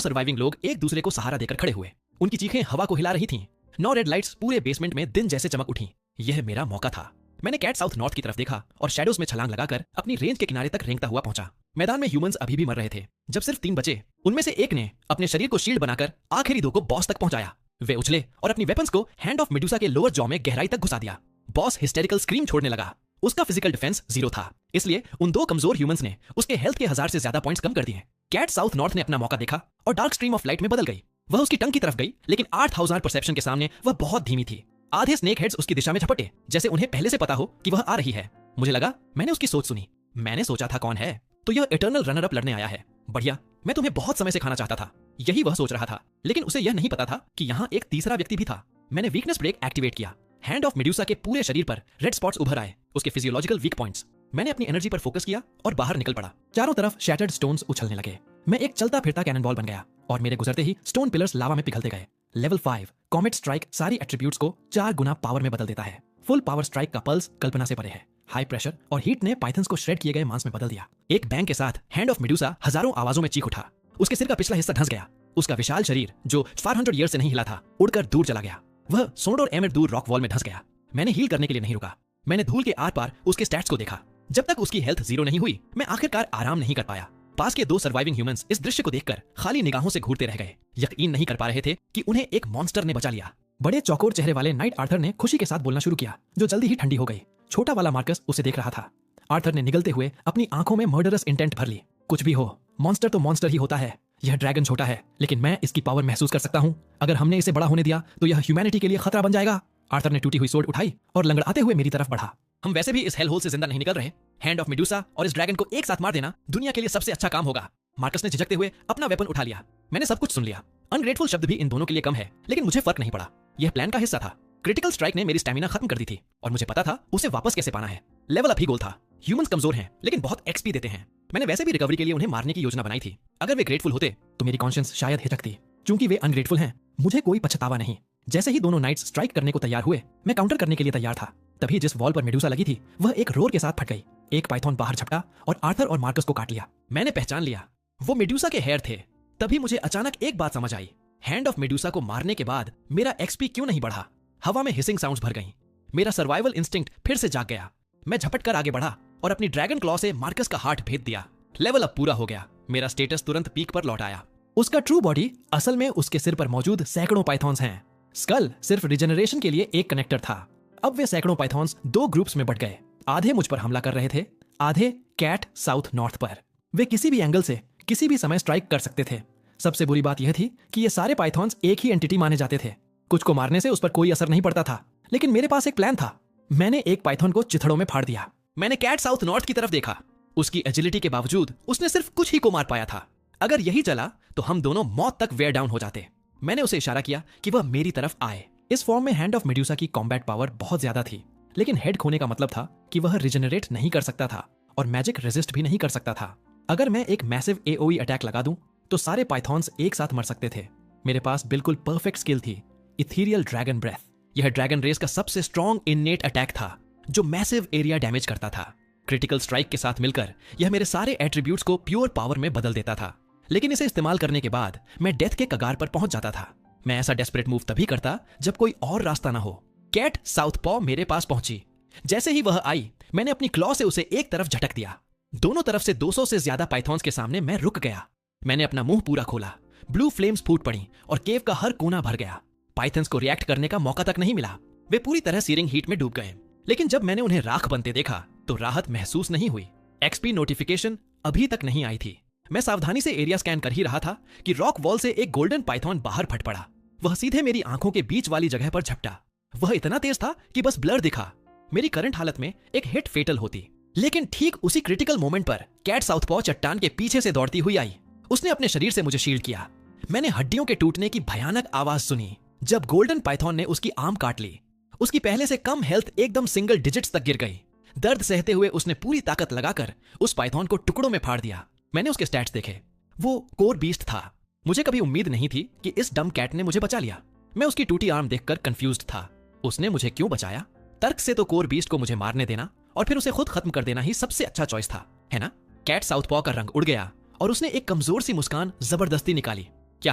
सर्वाइविंग लोग एक दूसरे को सहारा देकर खड़े हुए। उनकी चीखें हवा को हिला रही थीं। 9 रेड लाइट्स पूरे बेसमेंट में दिन जैसे चमक उठी। यह मेरा मौका था। मैंने कैट साउथ नॉर्थ की तरफ देखा और शैडोज में छलांग लगाकर अपनी रेंज के किनारे तक रेंगता हुआ पहुंचा। मैदान में ह्यूमंस अभी भी मर रहे थे। जब सिर्फ 3 बचे, उनमें से एक ने अपने शरीर को शील्ड बनाकर आखिरी 2 को बॉस तक पहुंचाया। वे उछले और अपनी वेपन्स को हैंड ऑफ मेडुसा के लोअर जॉ में गहराई तक घुसा दिया। बॉस हिस्टेरिकल स्क्रीम छोड़ने लगा। उसका फिजिकल डिफेंस 0 था, इसलिए उन 2 कमजोर ह्यूमंस ने उसके हेल्थ के 1000 से ज्यादा पॉइंट्स कम कर दिए। कैट साउथ नॉर्थ ने अपना मौका देखा और डार्क स्ट्रीम ऑफ लाइट में बदल गई। वह उसकी टंग की तरफ गई, लेकिन 8000 परसेप्शन के सामने वह बहुत धीमी थी। आधे स्नेक हेड्स उसकी दिशा में झपटे, जैसे उन्हें पहले से पता हो कि वह आ रही है। मुझे लगा मैंने उसकी सोच सुनी। मैंने सोचा था कौन है, तो यह इटर्नल रनर अप लड़ने आया है। बढ़िया, मैं तुम्हें बहुत समय से खाना चाहता था। यही वह सोच रहा था, लेकिन उसे यह नहीं पता था कि यहाँ एक तीसरा व्यक्ति भी था। मैंने वीकनेस ब्रेक एक्टिवेट किया। हैंड ऑफ मेडुसा के पूरे शरीर पर रेड स्पॉट्स उभर आए, उसके फिजियोलॉजिकल वीक पॉइंट्स। मैंने अपनी एनर्जी पर फोकस किया और बाहर निकल पड़ा। चारों तरफ शैटर्ड स्टोन्स उछलने लगे। मैं एक चलता फिरता कैनन बॉल बन गया और मेरे गुजरते ही स्टोन पिलर्स लावा में पिघलते गए। लेवल 5 कॉमेट स्ट्राइक सारी एट्रीब्यूट्स को 4 गुना पावर में बदल देता है। फुल पावर स्ट्राइक का पल्स कल्पना से परे है। हाई प्रेशर और हीट ने पाइथन्स को श्रेड किए गए मांस में बदल दिया। एक बैंग के साथ हैंड ऑफ मेडुसा हजारों आवाजों में चीख उठा। उसके सिर का पिछला हिस्सा धंस गया। उसका विशाल शरीर, जो 400 ईयर से नहीं हिला था, उड़कर दूर चला गया। वह सोंड और एमिर दूर रॉक वॉल में धंस गया। मैंने हील करने के लिए नहीं रुका। मैंने धूल के आर पार उसके स्टैट्स को देखा। जब तक उसकी हेल्थ 0 नहीं हुई, मैं आखिरकार आराम नहीं कर पाया। पास के 2 सर्वाइविंग ह्यूमंस इस दृश्य को देखकर खाली निगाहों से घूरते रह गए। यकीन नहीं कर पा रहे थे कि उन्हें एक मॉन्स्टर ने बचा लिया। बड़े चौकोर चेहरे वाले नाइट आर्थर ने खुशी के साथ बोलना शुरू किया, जो जल्दी ही ठंडी हो गई। छोटा वाला मार्कस उसे देख रहा था। आर्थर ने निगलते हुए अपनी आंखों में मर्डरस इंटेंट भर ली। कुछ भी हो, मॉन्स्टर तो मॉन्स्टर ही होता है। यह ड्रैगन छोटा है, लेकिन मैं इसकी पावर महसूस कर सकता हूँ। अगर हमने इसे बड़ा होने दिया तो यह ह्यूमैनिटी के लिए खतरा बन जाएगा। आर्थर ने टूटी हुई सोर्ड उठाई और लंगड़ाते हुए मेरी तरफ बढ़ा। हम वैसे भी इस हेल होल से जिंदा नहीं निकल रहे। हैंड ऑफ मेडुसा और इस ड्रैगन को एक साथ मार देना दुनिया के लिए सबसे अच्छा काम होगा। मार्कस ने झिझकते हुए अपना वेपन उठा लिया। मैंने सब कुछ सुन लिया। अनग्रेटफुल शब्द भी इन दोनों के लिए कम है, लेकिन मुझे फर्क नहीं पड़ा। यह प्लान का हिस्सा था। क्रिटिकल स्ट्राइक ने मेरी स्टैमिना खत्म कर दी थी और मुझे पता था उसे वापस कैसे पाना है। लेवल अप ही गोल था। ह्यूमंस कमजोर हैं, लेकिन बहुत एक्सपी देते हैं। मैंने वैसे भी रिकवरी के लिए उन्हें मारने की योजना बनाई थी। अगर वे ग्रेटफुल होते तो मेरी कॉन्शियंस शायद हिचकती। चूंकि वे अनग्रेटफुल हैं, मुझे कोई पछतावा नहीं। जैसे ही दोनों नाइट्स स्ट्राइक करने को तैयार हुए, मैं काउंटर करने के लिए तैयार था। तभी जिस वॉल पर मेडुसा लगी थी, वह एक रोर के साथ फट गई। एक पाइथन बाहर झपटा और आर्थर और मार्कस को काट लिया। मैंने पहचान लिया, वो मेडुसा के हेयर थे। तभी मुझे अचानक एक बात समझ आई। हैंड ऑफ मेडुसा को मारने के बाद मेरा एक्सपी क्यों नहीं बढ़ा? हवा में हिसिंग साउंड्स भर गईं। मेरा सर्वाइवल इंस्टिंक्ट फिर से जाग गया। मैं झपट कर आगे बढ़ा और अपनी ड्रैगन क्लॉ से मार्कस का हार्ट भेद दिया। लेवल अप पूरा हो गया। मेरा स्टेटस तुरंत पीक पर लौट आया। उसका ट्रू बॉडी असल में उसके सिर पर मौजूद सैकड़ों पाइथॉन्स हैं। स्कल सिर्फ रिजेनरेशन के लिए एक कनेक्टर था। अब वे सैकड़ों पाइथॉन्स 2 ग्रुप्स में बट गए। आधे मुझ पर हमला कर रहे थे, आधे कैट साउथ नॉर्थ पर। वे किसी भी एंगल से किसी भी समय स्ट्राइक कर सकते थे। सबसे बुरी बात यह थी कि ये सारे पाइथॉन्स एक ही एंटिटी माने जाते थे। कुछ को मारने से उस पर कोई असर नहीं पड़ता था, लेकिन मेरे पास एक प्लान था। मैंने एक पाइथॉन को चिथड़ों में फाड़ दिया। मैंने कैट साउथ नॉर्थ की तरफ देखा। उसकी एजिलिटी के बावजूद उसने सिर्फ कुछ ही को मार पाया था। अगर यही चला तो हम दोनों मौत तक वेयर डाउन हो जाते। मैंने उसे इशारा किया कि वह मेरी तरफ आए। इस फॉर्म में हैंड ऑफ मेडुसा की कॉम्बैट पावर बहुत ज्यादा थी, लेकिन हेड खोने का मतलब था कि वह रिजेनरेट नहीं कर सकता था और मैजिक रेजिस्ट भी नहीं कर सकता था। अगर मैं एक मैसिव एओई अटैक लगा दूं तो सारे पाइथॉन्स एक साथ मर सकते थे। मेरे पास बिल्कुल परफेक्ट स्किल थी, इथीरियल ड्रैगन ब्रेथ। यह ड्रैगन रेस का सबसे स्ट्रॉन्ग इननेट अटैक था, जो मैसिव एरिया डैमेज करता था। क्रिटिकल स्ट्राइक के साथ मिलकर यह मेरे सारे एट्रीब्यूट्स को प्योर पावर में बदल देता था, लेकिन इसे इस्तेमाल करने के बाद मैं डेथ के कगार पर पहुंच जाता था। मैं ऐसा डेस्परेट मूव तभी करता जब कोई और रास्ता ना हो। कैट साउथ पॉ मेरे पास पहुंची। जैसे ही वह आई, मैंने अपनी क्लॉ से उसे एक तरफ झटक दिया। दोनों तरफ से 200 से ज्यादा पाइथॉन्स के सामने मैं रुक गया। मैंने अपना मुंह पूरा खोला। ब्लू फ्लेम्स फूट पड़ी और केव का हर कोना भर गया। पाइथन्स को रिएक्ट करने का मौका तक नहीं मिला। वे पूरी तरह सीरिंग हीट में डूब गए। लेकिन जब मैंने उन्हें राख बनते देखा तो राहत महसूस नहीं हुई। एक्सपी नोटिफिकेशन अभी तक नहीं आई थी। मैं सावधानी से एरिया स्कैन कर ही रहा था कि रॉक वॉल से एक गोल्डन पाइथॉन बाहर फट पड़ा। वह सीधे मेरी आंखों के बीच वाली जगह पर झपटा। वह इतना तेज था कि बस ब्लर दिखा। मेरी करंट हालत में एक हिट फेटल होती। लेकिन ठीक उसी क्रिटिकल मोमेंट पर कैट साउथपॉ चट्टान के पीछे से दौड़ती हुई आई। उसने अपने शरीर से मुझे शील्ड किया। मैंने हड्डियों के टूटने की भयानक आवाज सुनी जब गोल्डन पाइथन ने उसकी आर्म काट ली। उसकी पहले से कम हेल्थ एकदम सिंगल डिजिट्स तक गिर गई। दर्द सहते हुए उसने पूरी ताकत लगाकर उस पाइथन को टुकड़ों में फाड़ दिया। मैंने उसके स्टैट्स देखे। वो कोर बीस्ट था। मुझे कभी उम्मीद नहीं थी कि इस डम कैट ने मुझे बचा लिया। मैं उसकी टूटी आर्म देखकर कंफ्यूज्ड था। उसने मुझे क्यों बचाया? तर्क से तो कोर बीस्ट को मुझे मारने देना और फिर उसे खुद खत्म कर देना ही सबसे अच्छा चॉइस था, है ना? कैट साउथपॉ का रंग उड़ गया और उसने एक कमजोर सी मुस्कान जबरदस्ती निकाली। क्या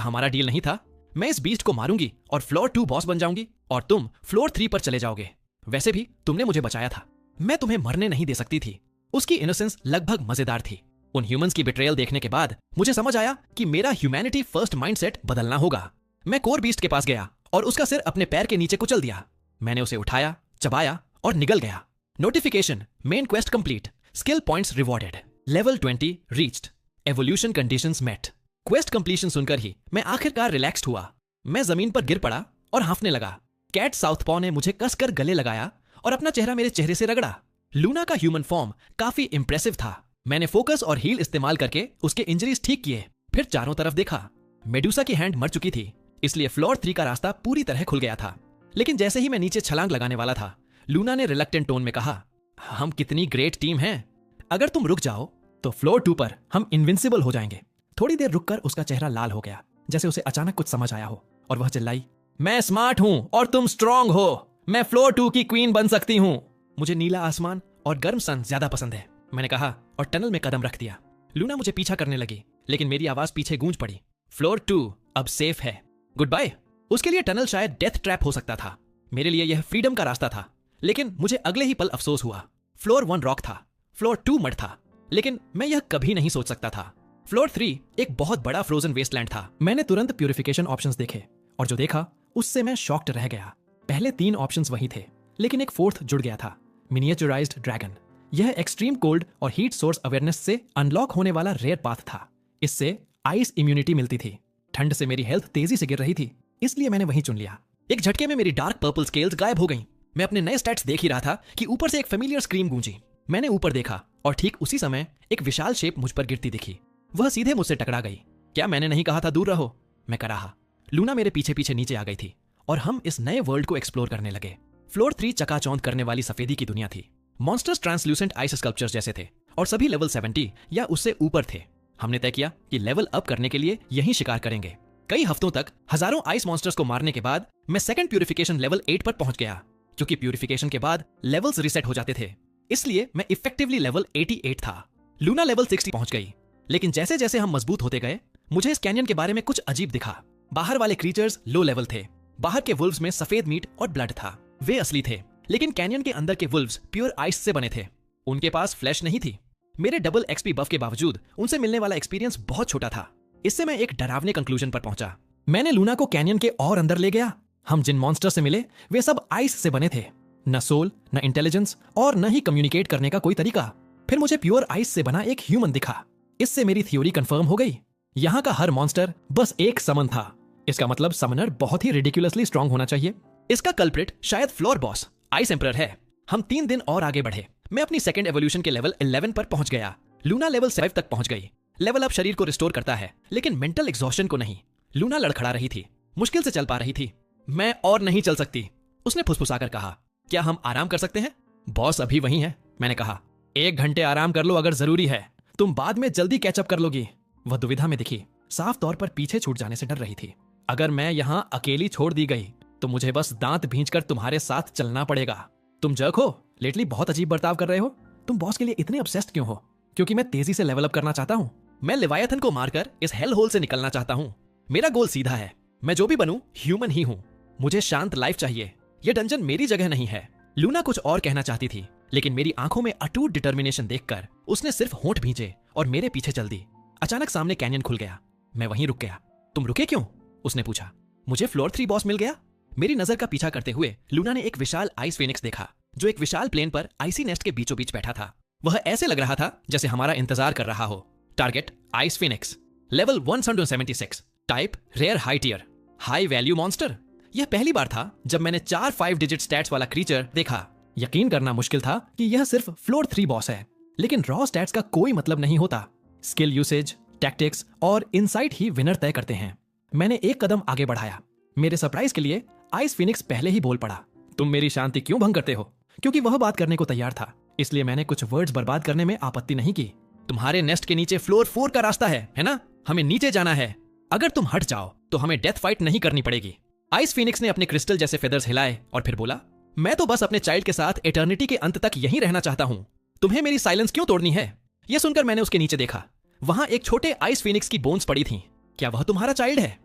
हमारा डील नहीं था? मैं इस बीस्ट को मारूंगी और फ्लोर 2 बॉस बन जाऊंगी और तुम फ्लोर 3 पर चले जाओगे। वैसे भी तुमने मुझे बचाया था। मैं तुम्हें मरने नहीं दे सकती थी। उसकी इनोसेंस लगभग मजेदार थी। उन ह्यूमंस की बिट्रेयल देखने के बाद मुझे समझ आया कि मेरा ह्यूमैनिटी फर्स्ट माइंडसेट बदलना होगा। मैं कोर बीस्ट के पास गया और उसका सिर अपने पैर के नीचे कुचल दिया। मैंने उसे उठाया, चबाया और निगल गया। Notification, main quest complete, skill points rewarded, level 20 reached, evolution conditions met. Quest completion सुनकर ही मैं आखिरकार रिलैक्स्ड हुआ। मैं जमीन पर गिर पड़ा और हांफने लगा। कैट साउथपॉ ने मुझे कसकर गले लगाया और अपना चेहरा मेरे चेहरे से रगड़ा। लूना का ह्यूमन फॉर्म काफी इंप्रेसिव था। मैंने फोकस और हील इस्तेमाल करके उसके इंजरीज ठीक किए। फिर चारों तरफ देखा। मेडुसा की हैंड मर चुकी थी, इसलिए फ्लोर 3 का रास्ता पूरी तरह खुल गया था। लेकिन जैसे ही मैं नीचे छलांग लगाने वाला था, लूना ने रिलक्टेंट टोन में कहा, हम कितनी ग्रेट टीम हैं। अगर तुम रुक जाओ तो फ्लोर 2 पर हम इनविंसिबल हो जाएंगे। थोड़ी देर रुककर उसका चेहरा लाल हो गया, जैसे उसे अचानक कुछ समझ आया हो, और वह चिल्लाई, मैं स्मार्ट हूं और तुम स्ट्रांग हो। मैं फ्लोर 2 की क्वीन बन सकती हूं। मुझे नीला आसमान और गर्म सन ज्यादा पसंद है, मैंने कहा और टनल में कदम रख दिया। लूना मुझे पीछा करने लगी, लेकिन मेरी आवाज पीछे गूंज पड़ी, फ्लोर 2 अब सेफ है, गुड बाय। उसके लिए टनल शायद डेथ ट्रैप हो सकता था, मेरे लिए यह फ्रीडम का रास्ता था। लेकिन मुझे अगले ही पल अफसोस हुआ। फ्लोर 1 रॉक था, फ्लोर 2 मड था। लेकिन मैं यह कभी नहीं सोच सकता था। फ्लोर 3 एक बहुत बड़ा फ्रोजन वेस्टलैंड था। मैंने तुरंत प्यूरिफिकेशन ऑप्शंस देखे और जो देखा उससे मैं शॉक्ड रह गया। पहले 3 ऑप्शंस वही थे, लेकिन एक फोर्थ जुड़ गया था, मिनिएचराइज्ड ड्रैगन। यह एक्सट्रीम कोल्ड और हीट सोर्स अवेयरनेस से अनलॉक होने वाला रेयर पाथ था। इससे आइस इम्यूनिटी मिलती थी। ठंड से मेरी हेल्थ तेजी से गिर रही थी, इसलिए मैंने वही चुन लिया। एक झटके में मेरी डार्क पर्पल स्केल्स गायब हो गईं। मैं अपने नए स्टैट्स देख ही रहा था कि ऊपर से एक फेमिलियर स्क्रीम गूंजी। मैंने ऊपर देखा और ठीक उसी समय एक विशाल शेप मुझ पर गिरती दिखी। वह सीधे मुझसे टकरा गई। क्या मैंने नहीं कहा था दूर रहो? मैं कराहा। लूना मेरे पीछे पीछे नीचे आ गई थी और हम इस नए वर्ल्ड को एक्सप्लोर करने लगे। फ्लोर 3 चकाचौंध करने वाली सफेदी की दुनिया थी। मॉन्स्टर्स ट्रांसल्यूसेंट आइस स्कल्पचर्स जैसे थे और सभी लेवल 70 या उससे ऊपर थे। हमने तय किया कि लेवल अप करने के लिए यही शिकार करेंगे। कई हफ्तों तक हजारों आइस मॉन्स्टर्स को मारने के बाद मैं सेकंड प्यूरिफिकेशन लेवल 8 पर पहुंच गया। क्योंकि प्यूरिफिकेशन के बाद लेवल्स रिसेट हो जाते थे, इसलिए मैं इफेक्टिवली लेवल 88 था। लूना लेवल 60 पहुंच गई। लेकिन जैसे जैसे हम मजबूत होते गए, मुझे इस कैनियन के बारे में कुछ अजीब दिखा। बाहर वाले क्रीचर्स लो लेवल थे। बाहर के वुल्व्स में सफेद मीट और ब्लड था, वे असली थे। लेकिन कैनियन के अंदर के वुल्व्स प्योर आइस से बने थे। उनके पास फ्लैश नहीं थी। मेरे डबल एक्सपी बफ के बावजूद उनसे मिलने वाला एक्सपीरियंस बहुत छोटा था। इससे मैं एक डरावने कंक्लूजन पर पहुंचा। मैंने लूना को कैनियन के और अंदर ले गया। हम जिन मॉन्स्टर से मिले वे सब आइस से बने थे। न सोल, न इंटेलिजेंस और न ही कम्युनिकेट करने का कोई तरीका। फिर मुझे प्योर आइस से बना एक ह्यूमन दिखा। इससे मेरी थ्योरी कंफर्म हो गई। यहाँ का हर मॉन्स्टर बस एक समन था। इसका मतलब समनर बहुत ही रिडिकुलसली स्ट्रांग होना चाहिए। इसका कल्प्रिट शायद फ्लोर बॉस आइस एम्परर है। हम 3 दिन और आगे बढ़े। मैं अपनी सेकंड एवोल्यूशन के लेवल 11 पर पहुंच गया। लूना लेवल 7 तक पहुंच गई। लेवल अप शरीर को रिस्टोर करता है, लेकिन मेंटल एग्जॉस्शन को नहीं। लूना लड़खड़ा रही थी, मुश्किल से चल पा रही थी। मैं और नहीं चल सकती, उसने फुसफुसाकर कहा। क्या हम आराम कर सकते हैं? बॉस अभी वही है, मैंने कहा। 1 घंटे आराम कर लो अगर जरूरी है, तुम बाद में जल्दी कैचअप कर लोगी। वह दुविधा में दिखी, साफ तौर पर पीछे छूट जाने से डर रही थी। अगर मैं यहाँ अकेली छोड़ दी गई तो मुझे बस दांत भींचकर तुम्हारे साथ चलना पड़ेगा। तुम जर्क हो, लेटली बहुत अजीब बर्ताव कर रहे हो। तुम बॉस के लिए इतने ऑब्सेस्ड क्यों हो? क्योंकि मैं तेजी से लेवल अप करना चाहता हूँ। मैं लेवायथन को मारकर इस हेल होल से निकलना चाहता हूँ। मेरा गोल सीधा है, मैं जो भी बनूं ह्यूमन ही हूँ। मुझे शांत लाइफ चाहिए। यह डंजन मेरी जगह नहीं है। लूना कुछ और कहना चाहती थी, लेकिन मेरी आंखों में अटूट डिटर्मिनेशन देखकर उसने सिर्फ होंठ भींचे और मेरे पीछे चल दी। अचानक सामने कैनियन खुल गया। मैं वहीं रुक गया। तुम रुके क्यों? उसने पूछा। मुझे फ्लोर 3 बॉस मिल गया। मेरी नजर का पीछा करते हुए लूना ने एक विशाल आइस फिनिक्स देखा, जो एक विशाल प्लेन पर आइसी नेस्ट के बीचों बीच बैठा था। वह ऐसे लग रहा था जैसे हमारा इंतजार कर रहा हो। Target ice phoenix, level 176, type rare high tier, high value monster. यह पहली बार था जब मैंने 4 5 डिजिट स्टैट्स वाला क्रीचर देखा। यकीन करना मुश्किल था कि यह सिर्फ फ्लोर 3 बॉस है, लेकिन रॉ स्टैट्स का कोई मतलब नहीं होता। स्किल यूसेज, टैक्टिक्स और इनसाइट ही विनर तय करते हैं। मैंने एक कदम आगे बढ़ाया। मेरे सरप्राइज के लिए आइस फिनिक्स पहले ही बोल पड़ा, तुम मेरी शांति क्यों भंग करते हो? क्योंकि वह बात करने को तैयार था, इसलिए मैंने कुछ वर्ड्स बर्बाद करने में आपत्ति नहीं की। तुम्हारे नेस्ट के नीचे फ्लोर 4 का रास्ता है ना? हमें नीचे जाना है। अगर तुम हट जाओ तो हमें डेथ फाइट नहीं करनी पड़ेगी। आइस फिनिक्स ने अपने क्रिस्टल जैसे फेदर्स हिलाए और फिर बोला, मैं तो बस अपने चाइल्ड के साथ एटर्निटी के अंत तक यहीं रहना चाहता हूं। तुम्हें मेरी साइलेंस क्यों तोड़नी है? यह सुनकर मैंने उसके नीचे देखा। वहां एक छोटे आइस फिनिक्स की बोन्स पड़ी थीं। क्या वह तुम्हारा चाइल्ड है?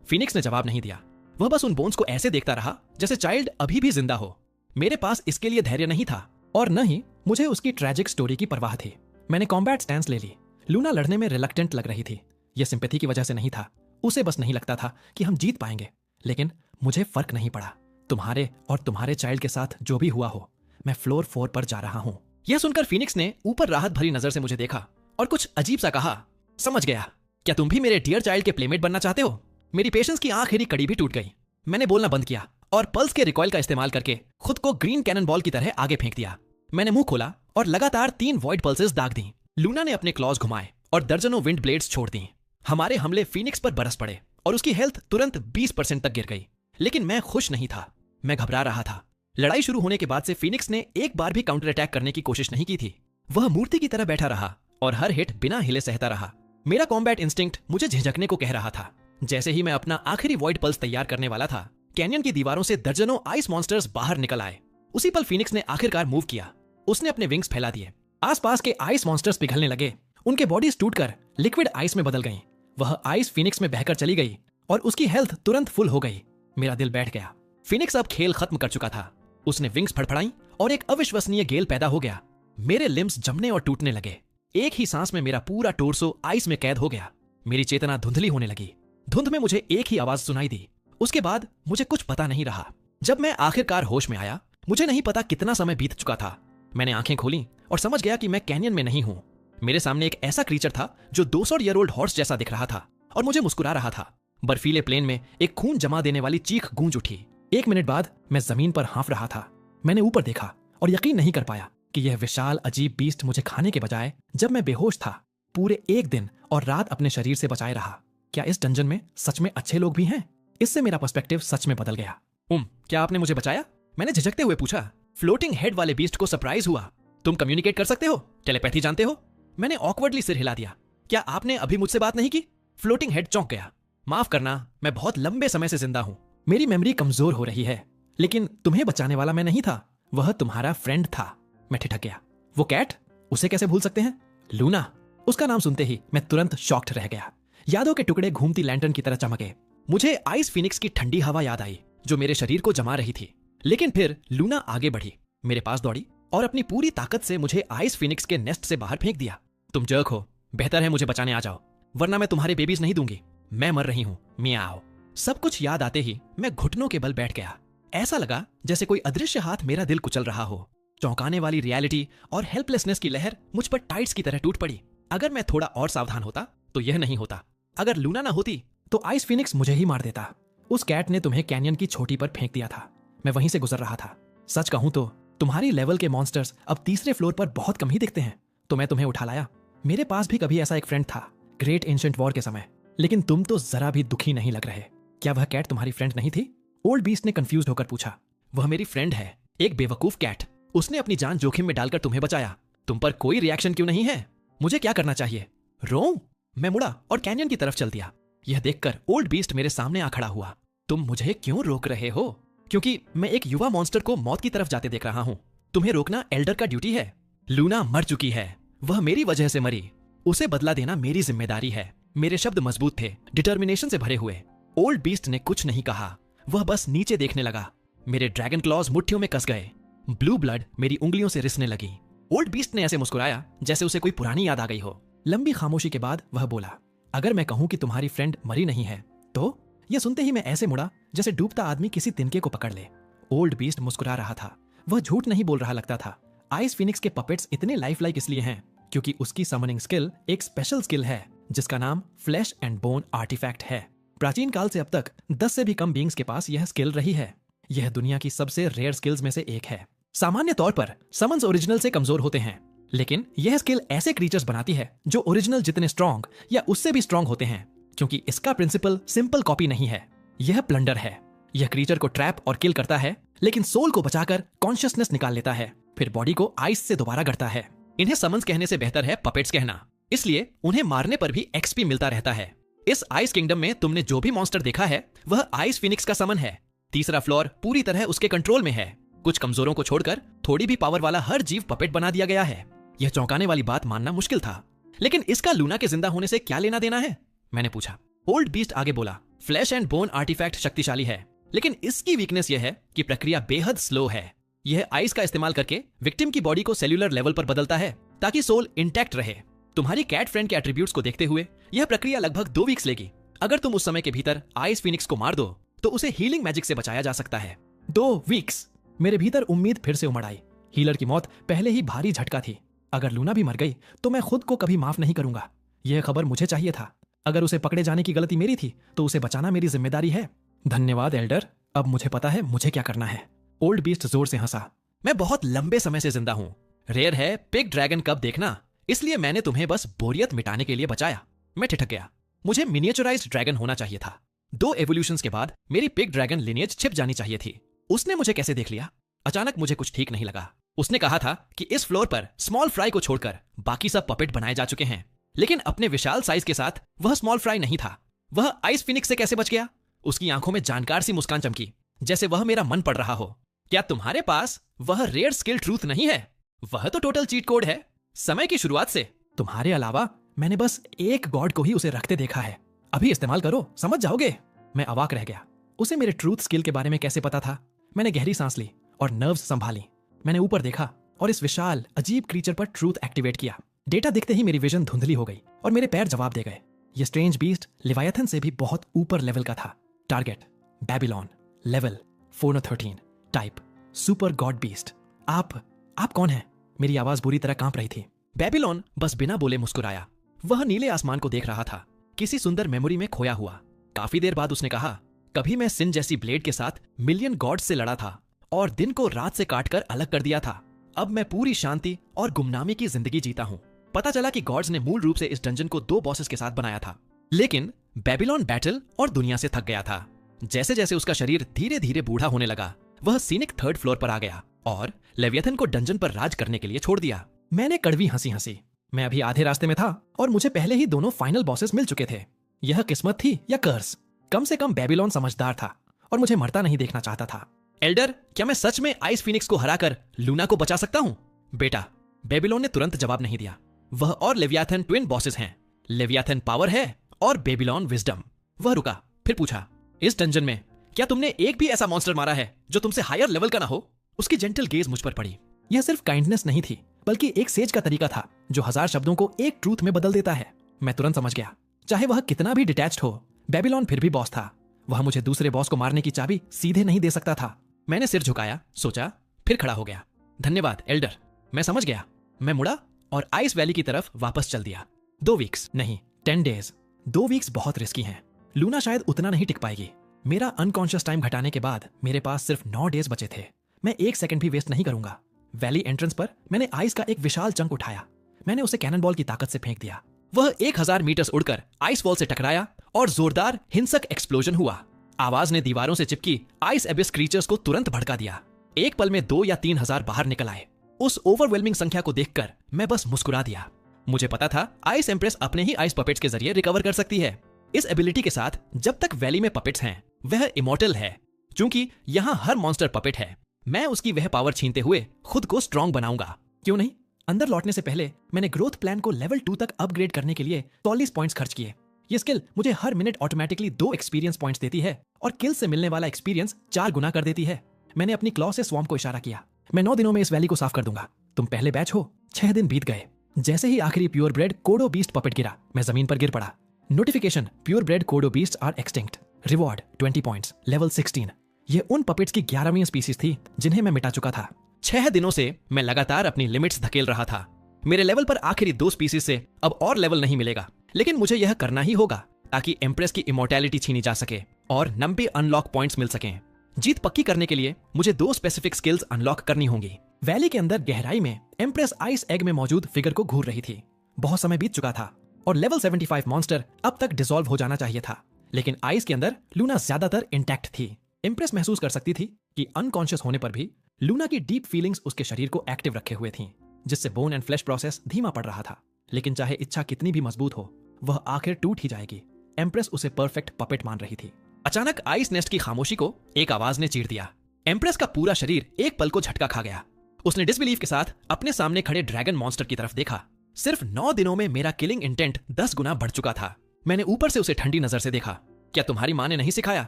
फिनिक्स ने जवाब नहीं दिया। वह बस उन बोन्स को ऐसे देखता रहा जैसे चाइल्ड अभी भी जिंदा हो। मेरे पास इसके लिए धैर्य नहीं था और न ही मुझे उसकी ट्रैजिक स्टोरी की परवाह थी। मैंने कॉम्बैट स्टैंस ले ली। लूना लड़ने में रिलक्टेंट लग रही थी। यह सिंपैथी की वजह से नहीं था। उसे बस नहीं लगता था कि हम जीत पाएंगे। लेकिन मुझे फर्क नहीं पड़ा। तुम्हारे और तुम्हारे चाइल्ड के साथ जो भी हुआ हो, मैं फ्लोर 4 पर जा रहा हूं। यह सुनकर फिनिक्स ने ऊपर राहत भरी नजर से मुझे देखा और कुछ अजीब सा कहा, समझ गया। क्या तुम भी मेरे डियर चाइल्ड के प्लेमेट बनना चाहते हो? मेरी पेशेंस की आखिरी कड़ी भी टूट गई। मैंने बोलना बंद किया और पल्स के रिकॉइल का इस्तेमाल करके खुद को ग्रीन कैनन बॉल की तरह आगे फेंक दिया। मैंने मुंह खोला और लगातार 3 वॉइड पल्सेस दाग दी। लूना ने अपने क्लॉज घुमाए और दर्जनों विंड ब्लेड्स छोड़ दी। हमारे हमले फिनिक्स पर बरस पड़े और उसकी हेल्थ तुरंत 20% तक गिर गई। लेकिन मैं खुश नहीं था। मैं घबरा रहा था। लड़ाई शुरू होने के बाद से फिनिक्स ने एक बार भी काउंटर अटैक करने की कोशिश नहीं की थी। वह मूर्ति की तरह बैठा रहा और हर हिट बिना हिले सहता रहा। मेरा कॉम्बैट इंस्टिंक्ट मुझे झिझकने को कह रहा था। जैसे ही मैं अपना आखिरी वॉइड पल्स तैयार करने वाला था, कैनियन की दीवारों से दर्जनों आइस मॉन्स्टर्स बाहर निकल आए। उसी पल फिनिक्स ने आखिरकार मूव किया। उसने अपने विंग्स फैला दिए। आसपास के आइस मॉन्स्टर्स पिघलने लगे। उनके बॉडीज टूटकर लिक्विड आइस में बदल गईं। वह आइस फिनिक्स में बहकर चली गई और उसकी हेल्थ तुरंत फुल हो गई। मेरा दिल बैठ गया। फिनिक्स अब खेल खत्म कर चुका था। उसने विंग्स फड़फड़ाई और एक अविश्वसनीय गेल पैदा हो गया। मेरे लिम्स जमने और टूटने लगे। एक ही सांस में मेरा पूरा टोर्सो आइस में कैद हो गया। मेरी चेतना धुंधली होने लगी। धुंध में मुझे एक ही आवाज सुनाई दी। उसके बाद मुझे कुछ पता नहीं रहा। जब मैं आखिरकार होश में आया, मुझे नहीं पता कितना समय बीत चुका था। मैंने आंखें खोली और समझ गया कि मैं कैनियन में नहीं हूं। मेरे सामने एक ऐसा क्रीचर था जो 200 ईयर ओल्ड हॉर्स जैसा दिख रहा था और मुझे मुस्कुरा रहा था। बर्फीले प्लेन में एक खून जमा देने वाली चीख गूंज उठी। 1 मिनट बाद मैं जमीन पर हाँफ रहा था। मैंने ऊपर देखा और यकीन नहीं कर पाया कि यह विशाल अजीब बीस्ट मुझे खाने के बजाय, जब मैं बेहोश था, पूरे 1 दिन और रात अपने शरीर से बचाए रहा। क्या इस डंजन में सच में अच्छे लोग भी हैं? इससे मेरा पर्सपेक्टिव सच में बदल गया। क्या आपने मुझे बचाया? मैंने झिझकते हुए पूछा। फ्लोटिंग हेड वाले बीस्ट को सरप्राइज हुआ। तुम कम्युनिकेट कर सकते हो? टेलीपैथी जानते हो? मैंने ऑकवर्डली सिर हिला दिया। क्या आपने अभी मुझसे बात नहीं की? फ्लोटिंग हेड चौंक गया। माफ करना, मैं बहुत लंबे समय से जिंदा हूं। मेरी मेमोरी कमजोर हो रही है। लेकिन तुम्हें बचाने वाला मैं नहीं था, वह तुम्हारा फ्रेंड था। मैं ठिठक गया। वो कैट, उसे कैसे भूल सकते हैं? लूना, उसका नाम सुनते ही मैं तुरंत शॉक्ड रह गया। यादों के टुकड़े घूमती लैंटर्न की तरह चमके। मुझे आइस फिनिक्स की ठंडी हवा याद आई जो मेरे शरीर को जमा रही थी। लेकिन फिर लूना आगे बढ़ी, मेरे पास दौड़ी और अपनी पूरी ताकत से मुझे आइस फिनिक्स के नेस्ट से बाहर फेंक दिया। तुम जर्क हो, बेहतर है मुझे बचाने आ जाओ, वरना मैं तुम्हारे बेबीज नहीं दूंगी। मैं मर रही हूं, मियाओ। सब कुछ याद आते ही मैं घुटनों के बल बैठ गया। ऐसा लगा जैसे कोई अदृश्य हाथ मेरा दिल कुचल रहा हो। चौंकाने वाली रियलिटी और हेल्पलेसनेस की लहर मुझ पर टाइट्स की तरह टूट पड़ी। अगर मैं थोड़ा और सावधान होता तो यह नहीं होता। अगर लूना ना होती तो आइस फिनिक्स मुझे ही मार देता। उस कैट ने तुम्हें कैनियन की छोटी पर फेंक दिया था। मैं वहीं से गुजर रहा था। सच कहूं तो तुम्हारी लेवल के मॉन्स्टर्स अब तीसरे फ्लोर पर बहुत कम ही दिखते हैं, तो मैं तुम्हें उठा लाया। मेरे पास भी कभी ऐसा एक फ्रेंड था, ग्रेट एंशिएंट वॉर के समय। लेकिन तुम तो जरा भी दुखी नहीं लग रहे। क्या वह कैट तुम्हारी फ्रेंड नहीं थी? ओल्ड बीस्ट ने कंफ्यूज होकर पूछा। वह मेरी फ्रेंड है, एक बेवकूफ कैट। उसने अपनी जान जोखिम में डालकर तुम्हें बचाया। तुम पर कोई रिएक्शन क्यों नहीं है? मुझे क्या करना चाहिए? रोऊं? मैं मुड़ा और कैनियन की तरफ चल दिया। यह देखकर ओल्ड बीस्ट मेरे सामने आ खड़ा हुआ। तुम मुझे क्यों रोक रहे हो? क्योंकि मैं एक युवा मॉन्स्टर को मौत की तरफ जाते देख रहा हूं। तुम्हें रोकना एल्डर का ड्यूटी है। लूना मर चुकी है, वह मेरी वजह से मरी। उसे बदला देना मेरी जिम्मेदारी है। मेरे शब्द मजबूत थे, डिटर्मिनेशन से भरे हुए। ओल्ड बीस्ट ने कुछ नहीं कहा, वह बस नीचे देखने लगा। मेरे ड्रैगन क्लॉज मुट्ठियों में कस गए। ब्लू ब्लड मेरी उंगलियों से रिसने लगी। ओल्ड बीस्ट ने ऐसे मुस्कुराया जैसे उसे कोई पुरानी याद आ गई हो। लंबी खामोशी के बाद वह बोला, अगर मैं कहूं कि तुम्हारी फ्रेंड मरी नहीं है तो? यह सुनते ही मैं ऐसे मुड़ा जैसे डूबता आदमी किसी तिनके को पकड़ ले। ओल्ड बीस्ट मुस्कुरा रहा था। वह झूठ नहीं बोल रहा लगता था। आइस फिनिक्स के पपेट्स इतने लाइफ लाइक इसलिए हैं क्योंकि उसकी समनिंग स्किल एक स्पेशल स्किल है जिसका नाम फ्लैश एंड बोन आर्टिफैक्ट है। प्राचीन काल से अब तक 10 से भी कम बीइंग्स के पास यह स्किल रही है। यह दुनिया की सबसे रेयर स्किल्स में से एक है। सामान्य तौर पर समन्स ओरिजिनल से कमजोर होते हैं, लेकिन यह स्किल ऐसे क्रीचर्स बनाती है जो ओरिजिनल जितने स्ट्रॉन्ग या उससे भी स्ट्रॉन्ग होते हैं, क्योंकि इसका प्रिंसिपल सिंपल कॉपी नहीं है, यह प्लंडर है। यह क्रीचर को ट्रैप और किल करता है, लेकिन सोल को बचाकर कॉन्शियसनेस निकाल लेता है, फिर बॉडी को आइस से दोबारा गढ़ता है। इन्हें समन्स कहने से बेहतर है पपेट्स कहना, इसलिए उन्हें मारने पर भी एक्सपी मिलता रहता है। इस आइस किंगडम में तुमने जो भी मॉन्स्टर देखा है वह आइस फिनिक्स का समन है। तीसरा फ्लोर पूरी तरह उसके कंट्रोल में है। कुछ कमजोरों को छोड़कर थोड़ी भी पावर वाला हर जीव पपेट बना दिया गया है। यह चौंकाने वाली बात मानना मुश्किल था, लेकिन इसका लूना के जिंदा होने से क्या लेना देना है, मैंने पूछा। ओल्ड बीस्ट आगे बोला, फ्लैश एंड बोन आर्टिफैक्ट शक्तिशाली है, लेकिन इसकी वीकनेस यह है कि प्रक्रिया बेहद स्लो है। यह आइस का इस्तेमाल करके विक्टिम की बॉडी को सेल्यूलर लेवल पर बदलता है ताकि सोल इंटैक्ट रहे। तुम्हारी कैट फ्रेंड के एट्रीब्यूट्स को देखते हुए यह प्रक्रिया लगभग 2 वीक्स लेगी। अगर तुम उस समय के भीतर आइस फिनिक्स को मार दो तो उसे हीलिंग मैजिक से बचाया जा सकता है। 2 वीक्स! मेरे भीतर उम्मीद फिर से उमड़ आई। हीलर की मौत पहले ही भारी झटका थी। अगर लूना भी मर गई तो मैं खुद को कभी माफ नहीं करूंगा। यह खबर मुझे चाहिए था। अगर उसे पकड़े जाने की गलती मेरी थी तो उसे बचाना मेरी जिम्मेदारी है। धन्यवाद एल्डर, अब मुझे पता है मुझे क्या करना है। ओल्ड बीस्ट जोर से हंसा। मैं बहुत लंबे समय से जिंदा हूं। रेयर है पिग ड्रैगन कब देखना, इसलिए मैंने तुम्हें बस बोरियत मिटाने के लिए बचाया। मैं ठिठक गया। मुझे मिनिएचराइज्ड ड्रैगन होना चाहिए था। 2 एवोल्यूशंस के बाद मेरी पिग ड्रैगन लिनिएज छिप जानी चाहिए थी। उसने मुझे कैसे देख लिया? अचानक मुझे कुछ ठीक नहीं लगा। उसने कहा था कि इस फ्लोर पर स्मॉल फ्राई को छोड़कर बाकी सब पपेट बनाए जा चुके हैं, लेकिन अपने विशाल साइज के साथ वह स्मॉल फ्राई नहीं था। वह आइस फिनिक्स से कैसे बच गया? उसकी आंखों में जानकार सी मुस्कान चमकी, जैसे वह मेरा मन पढ़ रहा हो। क्या तुम्हारे पास वह रेयर स्किल ट्रूथ नहीं है? वह तो टोटल चीट कोड है, समय की शुरुआत से। तुम्हारे अलावा मैंने बस एक गॉड को ही उसे रखते देखा है। अभी इस्तेमाल करो, समझ जाओगे। मैं अवाक रह गया। उसे मेरे ट्रूथ स्किल के बारे में कैसे पता था? मैंने गहरी सांस ली और नर्व्स संभाली। मैंने ऊपर देखा और इस विशाल अजीब क्रीचर पर ट्रूथ एक्टिवेट किया। डेटा दिखते ही मेरी विजन धुंधली हो गई और मेरे पैर जवाब दे गए। ये स्ट्रेंज बीस्ट लिवायथन से भी बहुत ऊपर लेवल का था। Target Babylon, level 413, type super God beast. आप कौन हैं? मेरी आवाज बुरी तरह कांप रही थी। बेबीलोन बस बिना बोले मुस्कुराया। वह नीले आसमान को देख रहा था, किसी सुंदर मेमोरी में खोया हुआ। काफी देर बाद उसने कहा, कभी मैं सिन जैसी ब्लेड के साथ मिलियन गॉड्स से लड़ा था और दिन को रात से काटकर अलग कर दिया था। अब मैं पूरी शांति और गुमनामी की जिंदगी जीता हूं। पता चला कि गॉड्स ने मूल रूप से इस डंजन को 2 बॉसेस के साथ बनाया था, लेकिन बेबीलोन बैटल और दुनिया से थक गया था। जैसे जैसे उसका शरीर धीरे धीरे बूढ़ा होने लगा, वह सीनिक 3rd फ्लोर पर आ गया और लेवियथन को डंजन पर राज करने के लिए छोड़ दिया। मैंने कड़वी हंसी हंसी। मैं अभी आधे रास्ते में था और मुझे पहले ही दोनों फाइनल बॉसेस मिल चुके थे। यह किस्मत थी या कर्स? कम से कम बेबीलोन समझदार था और मुझे मरता नहीं देखना चाहता था। एल्डर, क्या मैं सच में आइस फिनिक्स को हराकर लूना को बचा सकता हूं? बेटा, बेबीलोन ने तुरंत जवाब नहीं दिया। वह और लेवियाथन ट्विन बॉसेस हैं। लेवियाथन पावर है और बेबीलोन विजडम। वह रुका, फिर पूछा, इस डंजन में क्या तुमने एक भी ऐसा मॉन्स्टर मारा है जो तुमसे हायर लेवल का ना हो? उसकी जेंटल गेज मुझ पर पड़ी। यह सिर्फ काइंडनेस नहीं थी, बल्कि एक सेज का तरीका था जो 1000 शब्दों को एक ट्रूथ में बदल देता है। मैं तुरंत समझ गया। चाहे वह कितना भी डिटैच्ड हो, बेबीलोन फिर भी बॉस था। वह मुझे दूसरे बॉस को मारने की चाबी सीधे नहीं दे सकता था। मैंने सिर झुकाया, सोचा, फिर खड़ा हो गया। धन्यवाद एल्डर, मैं समझ गया। मैं मुड़ा और आइस वैली की तरफ वापस चल दिया। 2 वीक्स नहीं, 10 डेज। 2 वीक्स बहुत रिस्की हैं। लूना शायद उतना नहीं टिक पाएगी। मेरा अनकॉन्शियस टाइम घटाने के बाद मेरे पास सिर्फ 9 डेज बचे थे। मैं 1 सेकंड भी वेस्ट नहीं करूंगा। वैली एंट्रेंस पर मैंने आइस का एक विशाल चंक उठाया। मैंने उसे कैनन बॉल की ताकत से फेंक दिया। वह 1000 मीटर्स उड़कर आइस वॉल से टकराया और जोरदार हिंसक एक्सप्लोजन हुआ। आवाज ने दीवारों से चिपकी आइस एबिस क्रीचर्स को तुरंत भड़का दिया। एक पल में 2 या 3 हजार बाहर निकल आए। उस ओवरवेलमिंग संख्या को देखकर मैं बस मुस्कुरा दिया। मुझे पता था आइस एम्प्रेस अपने ही आइस पपेट्स के जरिए रिकवर कर सकती है। इस एबिलिटी के साथ जब तक वैली में पपेट्स हैं, वह इमॉर्टल है। क्योंकि यहाँ हर मॉन्स्टर पपेट है, मैं उसकी वह पावर छीनते हुए खुद को स्ट्रॉन्ग बनाऊंगा। क्यों नहीं? अंदर लौटने से पहले मैंने ग्रोथ प्लान को लेवल 2 तक अपग्रेड करने के लिए 40 पॉइंट्स खर्च किए। ये स्किल मुझे हर मिनट ऑटोमेटिकली 2 एक्सपीरियंस पॉइंट्स देती है और किल से मिलने वाला एक्सपीरियंस 4 गुना कर देती है। मैंने अपनी क्लॉ से स्वॉर्म को इशारा किया। मैं 9 दिनों में इस वैली को साफ कर दूंगा। तुम पहले बैच हो। 6 दिन बीत गए। जैसे ही आखिरी pure bred kodo beast puppet गिरा, मैं जमीन पर गिर पड़ा। Notification, pure bred kodo beast are extinct. Reward 20 points, level 16। ये उन पपेट्स की 11वीं स्पीसीज थी जिन्हें मैं मिटा चुका था। 6 दिनों से मैं लगातार अपनी लिमिट्स धकेल रहा था। मेरे लेवल पर आखिरी 2 स्पीसीज से अब और लेवल नहीं मिलेगा, लेकिन मुझे यह करना ही होगा ताकि एम्प्रेस की इमोर्टैलिटी छीनी जा सके और 90 अनलॉक पॉइंट्स मिल सकें। जीत पक्की करने के लिए मुझे 2 स्पेसिफिक स्किल्स अनलॉक करनी होंगी। वैली के अंदर गहराई में एम्प्रेस आइस एग में मौजूद फिगर को घूर रही थी। बहुत समय बीत चुका था और लेवल 75 मॉन्स्टर अब तक डिसॉल्व हो जाना चाहिए था, लेकिन आइस के अंदर लूना ज्यादातर इंटैक्ट थी। एम्प्रेस महसूस कर सकती थी कि अनकॉन्शियस होने पर भी लूना की डीप फीलिंग्स उसके शरीर को एक्टिव रखे हुए थी, जिससे बोन एंड फ्लैश प्रोसेस धीमा पड़ रहा था। लेकिन चाहे इच्छा कितनी भी मजबूत हो, वह आखिर टूट ही जाएगी। एम्प्रेस उसे परफेक्ट पपेट मान रही थी। अचानक आइस नेस्ट की खामोशी को एक आवाज ने चीर दिया। एम्प्रेस का पूरा शरीर एक पल को झटका खा गया। उसने डिसबिलीफ के साथ अपने सामने खड़े ड्रैगन मॉन्स्टर की तरफ देखा। सिर्फ 9 दिनों में मेरा किलिंग इंटेंट 10 गुना बढ़ चुका था। मैंने ऊपर से उसे ठंडी नजर से देखा। क्या तुम्हारी माँ ने नहीं सिखाया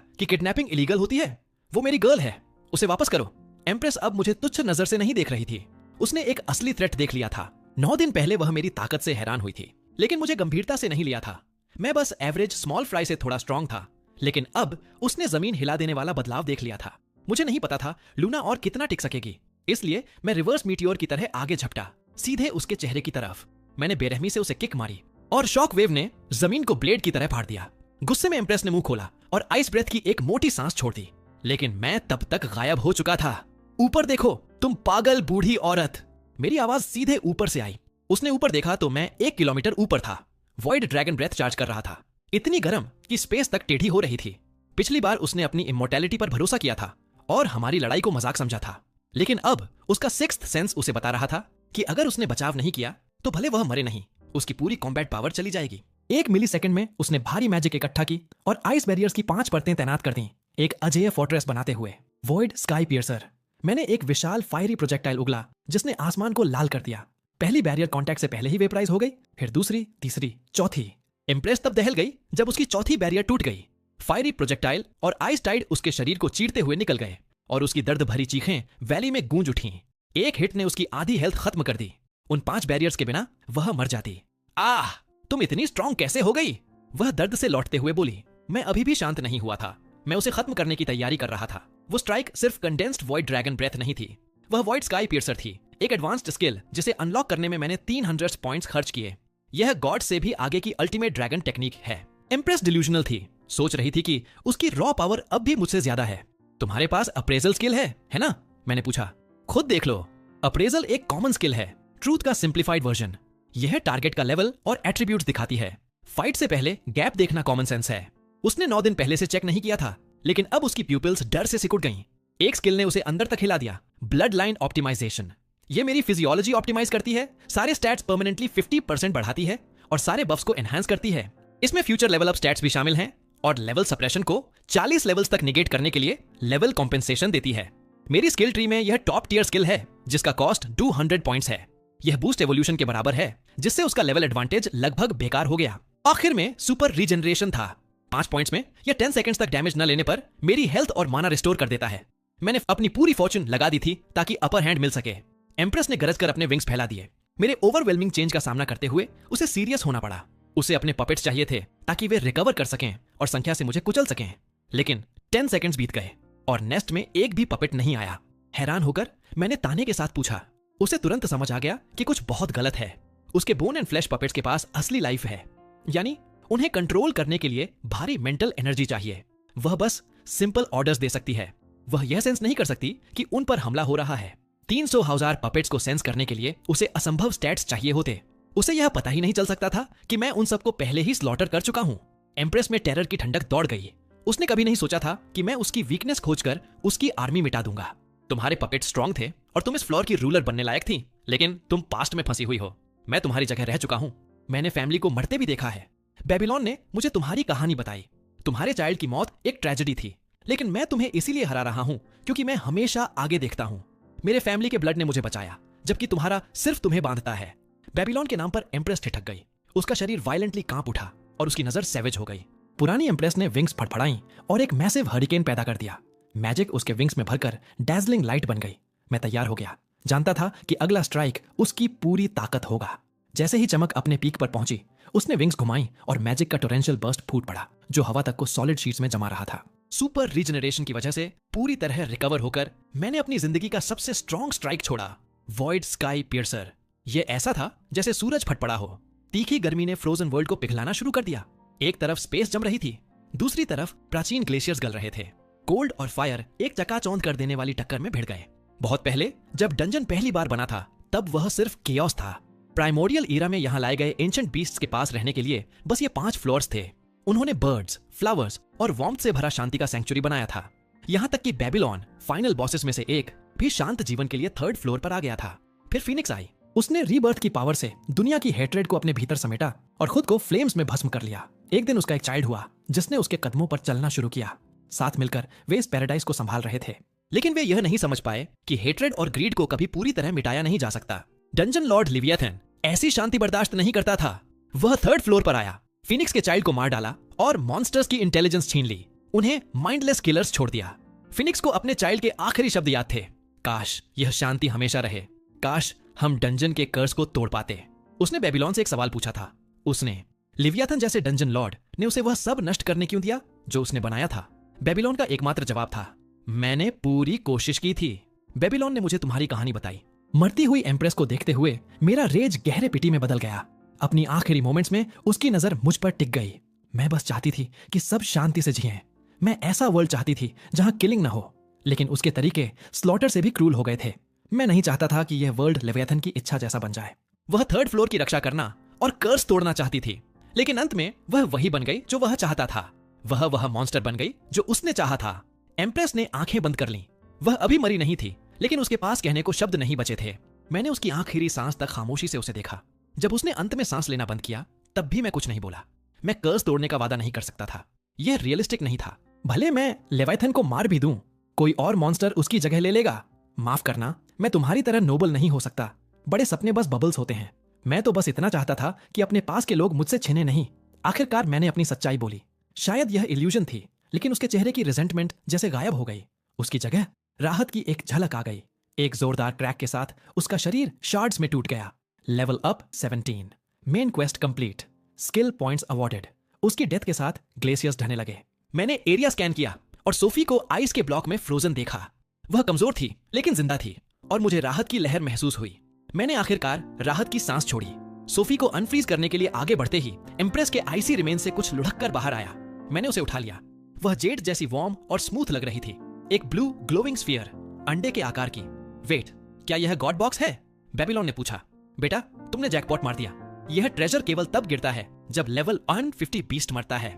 कि किडनैपिंग इलीगल होती है? वो मेरी गर्ल है, उसे वापस करो। एम्प्रेस अब मुझे तुच्छ नजर से नहीं देख रही थी। उसने एक असली थ्रेट देख लिया था। 9 दिन पहले वह मेरी ताकत से हैरान हुई थी, लेकिन मुझे गंभीरता से नहीं लिया था। मैं बस एवरेज स्मॉल फ्राई से थोड़ा स्ट्रांग था, लेकिन अब उसने जमीन हिला देने वाला बदलाव देख लिया था। मुझे नहीं पता था लूना और कितना टिक सकेगी, इसलिए मैं रिवर्स मीटियोर की तरह आगे झपटा, सीधे उसके चेहरे की तरफ। मैंने बेरहमी से उसे किक मारी और शॉक वेव ने जमीन को ब्लेड की तरह फाड़ दिया। गुस्से में एम्प्रेस ने मुंह खोला और आइस ब्रेथ की एक मोटी सांस छोड़ दी, लेकिन मैं तब तक गायब हो चुका था। ऊपर देखो तुम पागल बूढ़ी औरत। मेरी आवाज सीधे ऊपर से आई। उसने ऊपर देखा तो मैं 1 किलोमीटर ऊपर था। वॉइड ड्रैगन ब्रेथ चार्ज कर रहा था, इतनी गर्म कि स्पेस तक टेढ़ी हो रही थी। पिछली बार उसने अपनी इमोर्टैलिटी पर भरोसा किया था और हमारी लड़ाई को मजाक समझा था, लेकिन अब उसका सिक्स्थ सेंस उसे बता रहा था कि अगर उसने बचाव नहीं किया तो भले वह मरे नहीं, उसकी पूरी कॉम्बैट पावर चली जाएगी। 1 मिली सेकंड में उसने भारी मैजिक इकट्ठा की और आइस बैरियर्स की 5 परतें तैनात कर दी, एक अजेय फोर्ट्रेस बनाते हुए। Void sky piercer. मैंने एक विशाल फायरी प्रोजेक्टाइल उगला जिसने आसमान को लाल कर दिया। पहली बैरियर कांटेक्ट से पहले ही वेपराइज हो गई, फिर दूसरी, तीसरी, चौथी। एम्प्रेस तब दहल गई जब उसकी चौथी बैरियर टूट गई। फायरी प्रोजेक्टाइल और आइस टाइड उसके शरीर को चीरते हुए निकल गए और उसकी दर्द भरी चीखें वैली में गूंज उठीं। एक हिट ने उसकी आधी हेल्थ खत्म कर दी। उन 5 बैरियर्स के बिना वह मर जाती। आह, तुम इतनी स्ट्रांग कैसे हो गई? वह दर्द से लौटते हुए बोली। मैं अभी भी शांत नहीं हुआ था। मैं उसे खत्म करने की तैयारी कर रहा था। वो स्ट्राइक सिर्फ कंडेंस्ड वॉइड ड्रैगन ब्रेथ नहीं थी, वह वॉइड स्काई पियर्सर थी, एक एडवांस्ड स्किल जिसे अनलॉक करने में मैंने 300 पॉइंट्स खर्च किए। यह गॉड से भी आगे की अल्टीमेट ड्रैगन टेक्निक है। एम्प्रेस डिल्यूजनल थी, सोच रही थी कि उसकी रॉ पावर अब भी मुझसे ज्यादा है। तुम्हारे पास अप्रेजल स्किल है ना? मैंने पूछा। खुद देख लो। अप्रेजल एक कॉमन स्किल है, ट्रूथ का सिंप्लीफाइड वर्जन। यह टारगेट का लेवल और एट्रीब्यूट्स दिखाती है। फाइट से पहले गैप देखना कॉमन सेंस है। उसने 9 दिन पहले से चेक नहीं किया था, लेकिन अब उसकी प्यूपिल्स डर से सिकुड़ गईं। एक स्किल ने उसे अंदर तक हिला दिया, ब्लड लाइन ऑप्टिमाइजेशन। ये मेरी फिजियोलॉजी ऑप्टिमाइज करती है, सारे स्टैट्स परमानेंटली 50% बढ़ाती है और सारे बफ्स को एनहांस करती है। इसमें फ्यूचर लेवल अप स्टैट्स भी शामिल हैं और लेवल सप्रेशन को 40 लेवल्स तक निगेट करने के लिए लेवल कॉम्पेंसेशन देती है। मेरी स्किल ट्री में यह टॉप टियर स्किल है जिसका कॉस्ट 200 पॉइंट्स है। यह बूस्ट एवोल्यूशन के बराबर है, जिससे उसका लेवल एडवांटेज लगभग बेकार हो गया। आखिर में सुपर रीजनरेशन था। 5 पॉइंट्स में यह 10 सेकंड्स तक डैमेज न लेने पर मेरी हेल्थ और माना रिस्टोर कर देता है। मैंने अपनी पूरी फॉर्चून लगा दी थी ताकि अपर हैंड मिल सके। एम्प्रेस ने गरज कर अपने विंग्स फैला दिए। मेरे ओवरवेलमिंग चेंज का सामना करते हुए उसे सीरियस होना पड़ा। उसे अपने पपेट्स चाहिए थे ताकि वे रिकवर कर सकें और संख्या से मुझे कुचल सकें। लेकिन 10 सेकंड्स बीत गए और नेस्ट में एक भी पपेट नहीं आया। हैरान होकर मैंने ताने के साथ पूछा। उसे तुरंत समझ आ गया कि कुछ बहुत गलत है। उसके बोन एंड फ्लैश पपेट्स के पास असली लाइफ है, यानी उन्हें कंट्रोल करने के लिए भारी मेंटल एनर्जी चाहिए। वह बस सिंपल ऑर्डर्स दे सकती है। वह यह सेंस नहीं कर सकती कि उन पर हमला हो रहा है। 300,000 पपेट्स को सेंस करने के लिए उसे असंभव स्टैट्स चाहिए होते। उसे यह पता ही नहीं चल सकता था कि मैं उन सबको पहले ही स्लॉटर कर चुका हूं। एम्प्रेस में टेरर की ठंडक दौड़ गई। उसने कभी नहीं सोचा था कि मैं उसकी वीकनेस खोजकर उसकी आर्मी मिटा दूंगा। तुम्हारे पपेट स्ट्रांग थे और तुम इस फ्लोर की रूलर बनने लायक थी, लेकिन तुम पास्ट में फंसी हुई हो। मैं तुम्हारी जगह रह चुका हूं। मैंने फैमिली को मरते भी देखा है। बेबीलोन ने मुझे तुम्हारी कहानी बताई। तुम्हारे चाइल्ड की मौत एक ट्रेजेडी थी, लेकिन मैं तुम्हें इसीलिए हरा रहा हूं क्योंकि मैं हमेशा आगे देखता हूं। मेरे फैमिली के ब्लड ने मुझे बचाया, जबकि तुम्हारा सिर्फ तुम्हें बांधता है। बेबीलोन के नाम पर एम्प्रेस ठिठक गई। उसका शरीर वायलेंटली कांप उठा और उसकी नजर सैवेज हो गई। पुरानी एम्प्रेस ने विंग्स फड़फड़ाई और एक मैसिव हरिकेन पैदा कर दिया। मैजिक उसके विंग्स में भरकर डैजलिंग लाइट बन गई। मैं तैयार हो गया, जानता था कि अगला स्ट्राइक उसकी पूरी ताकत होगा। जैसे ही चमक अपने पीक पर पहुंची, उसने विंग्स घुमाई और मैजिक का टोरेंशियल बर्स्ट फूट पड़ा, जो हवा तक को सॉलिड शीट्स में जमा रहा था। सुपर रीजनरेशन की वजह से पूरी तरह रिकवर होकर मैंने अपनी जिंदगी का सबसे स्ट्रॉन्ग स्ट्राइक छोड़ा, वॉइड स्काई पियर्सर। यह ऐसा था जैसे सूरज फटपड़ा हो। तीखी गर्मी ने फ्रोजन वर्ल्ड को पिघलाना शुरू कर दिया। एक तरफ स्पेस जम रही थी, दूसरी तरफ प्राचीन ग्लेशियर्स गल रहे थे। कोल्ड और फायर एक चकाचौंध कर देने वाली टक्कर में भिड़ गए। बहुत पहले जब डंजन पहली बार बना था तब वह सिर्फ केओस था। प्राइमोरियल ईरा में यहाँ लाए गए एंशिएंट बीस्ट्स के पास रहने के लिए बस ये 5 फ्लोर्स थे। उन्होंने बर्ड्स, फ्लावर्स और वार्मथ से भरा शांति का सेंचुरी बनाया था। यहाँ तक कि बेबीलोन फाइनल बॉसेस में से एक भी शांत जीवन के लिए 3rd फ्लोर पर आ गया था। फिर फीनिक्स आई। उसने रीबर्थ की पावर से दुनिया की हेट्रेड को अपने भीतर समेटा और खुद को फ्लेम्स में भस्म कर लिया। एक दिन उसका एक चाइल्ड हुआ जिसने उसके कदमों पर चलना शुरू किया। साथ मिलकर वे इस पैराडाइज को संभाल रहे थे। लेकिन वे यह नहीं समझ पाए कि हेट्रेड और ग्रीड को कभी पूरी तरह मिटाया नहीं जा सकता। डंजन लॉर्ड लिवियथन ऐसी शांति बर्दाश्त नहीं करता था। वह 3rd फ्लोर पर आया, फीनिक्स के चाइल्ड को मार डाला और मॉन्स्टर्स की इंटेलिजेंस छीन ली। उन्हें माइंडलेस किलर्स छोड़ दिया। फीनिक्स को अपने चाइल्ड के आखिरी शब्द याद थे, काश यह शांति हमेशा रहे, काश हम डंजन के कर्स को तोड़ पाते। उसने बेबीलोन से एक सवाल पूछा था। उसने लिवियथन जैसे डंजन लॉर्ड ने उसे वह सब नष्ट करने क्यों दिया जो उसने बनाया था? बेबीलोन का एकमात्र जवाब था, मैंने पूरी कोशिश की थी। बेबीलोन ने मुझे तुम्हारी कहानी बताई। मरती हुई एम्प्रेस को देखते हुए मेरा रेज गहरे पिटी में बदल गया। अपनी आखिरी मोमेंट्स में उसकी नजर मुझ पर टिक गई। मैं बस चाहती थी कि सब शांति से जिएं। मैं ऐसा वर्ल्ड चाहती थी जहां किलिंग ना हो, लेकिन उसके तरीके स्लॉटर से भी क्रूल हो गए थे। मैं नहीं चाहता था कि यह वर्ल्ड लेवियथन की इच्छा जैसा बन जाए। वह 3rd फ्लोर की रक्षा करना और कर्स तोड़ना चाहती थी, लेकिन अंत में वह वही बन गई जो वह चाहता था। वह मॉन्स्टर बन गई जो उसने चाहा था। एम्प्रेस ने आंखें बंद कर लीं। वह अभी मरी नहीं थी, लेकिन उसके पास कहने को शब्द नहीं बचे थे। मैंने उसकी आखिरी सांस तक खामोशी से उसे देखा। जब उसने अंत में सांस लेना बंद किया तब भी मैं कुछ नहीं बोला। मैं कर्स तोड़ने का वादा नहीं कर सकता था। यह रियलिस्टिक नहीं था। भले मैं लेवियथन को मार भी दूं, कोई और मॉन्स्टर उसकी जगह ले लेगा। माफ करना, मैं तुम्हारी तरह नोबल नहीं हो सकता। बड़े सपने बस बबल्स होते हैं। मैं तो बस इतना चाहता था कि अपने पास के लोग मुझसे छिने नहीं। आखिरकार मैंने अपनी सच्चाई बोली। शायद यह इल्यूजन थी, लेकिन उसके चेहरे की रिजेंटमेंट जैसे गायब हो गई। उसकी जगह राहत की एक झलक आ गई। एक जोरदार क्रैक के साथ उसका शरीर शार्ड्स में टूट गया। Level up 17, main quest complete, skill points awarded. उसकी डेथ के साथ ग्लेशियर्स ढहने लगे। मैंने एरिया स्कैन किया और सोफी को आइस के ब्लॉक में फ्रोजन देखा। वह कमजोर थी लेकिन जिंदा थी और मुझे राहत की लहर महसूस हुई। मैंने आखिरकार राहत की सांस छोड़ी। सोफी को अनफ्रीज करने के लिए आगे बढ़ते ही एम्प्रेस के आइसी रिमेन से कुछ लुढ़क कर बाहर आया। मैंने उसे उठा लिया। वह जेड जैसी वार्म और स्मूथ लग रही थी। एक ब्लू ग्लोविंग स्फीयर, अंडे के आकार की। वेट, क्या यह गॉड बॉक्स है? बेबीलोन ने पूछा। बेटा, तुमने जैकपॉट मार दिया। यह ट्रेजर केवल तब गिरता है जब लेवल 150 बीस्ट मरता है।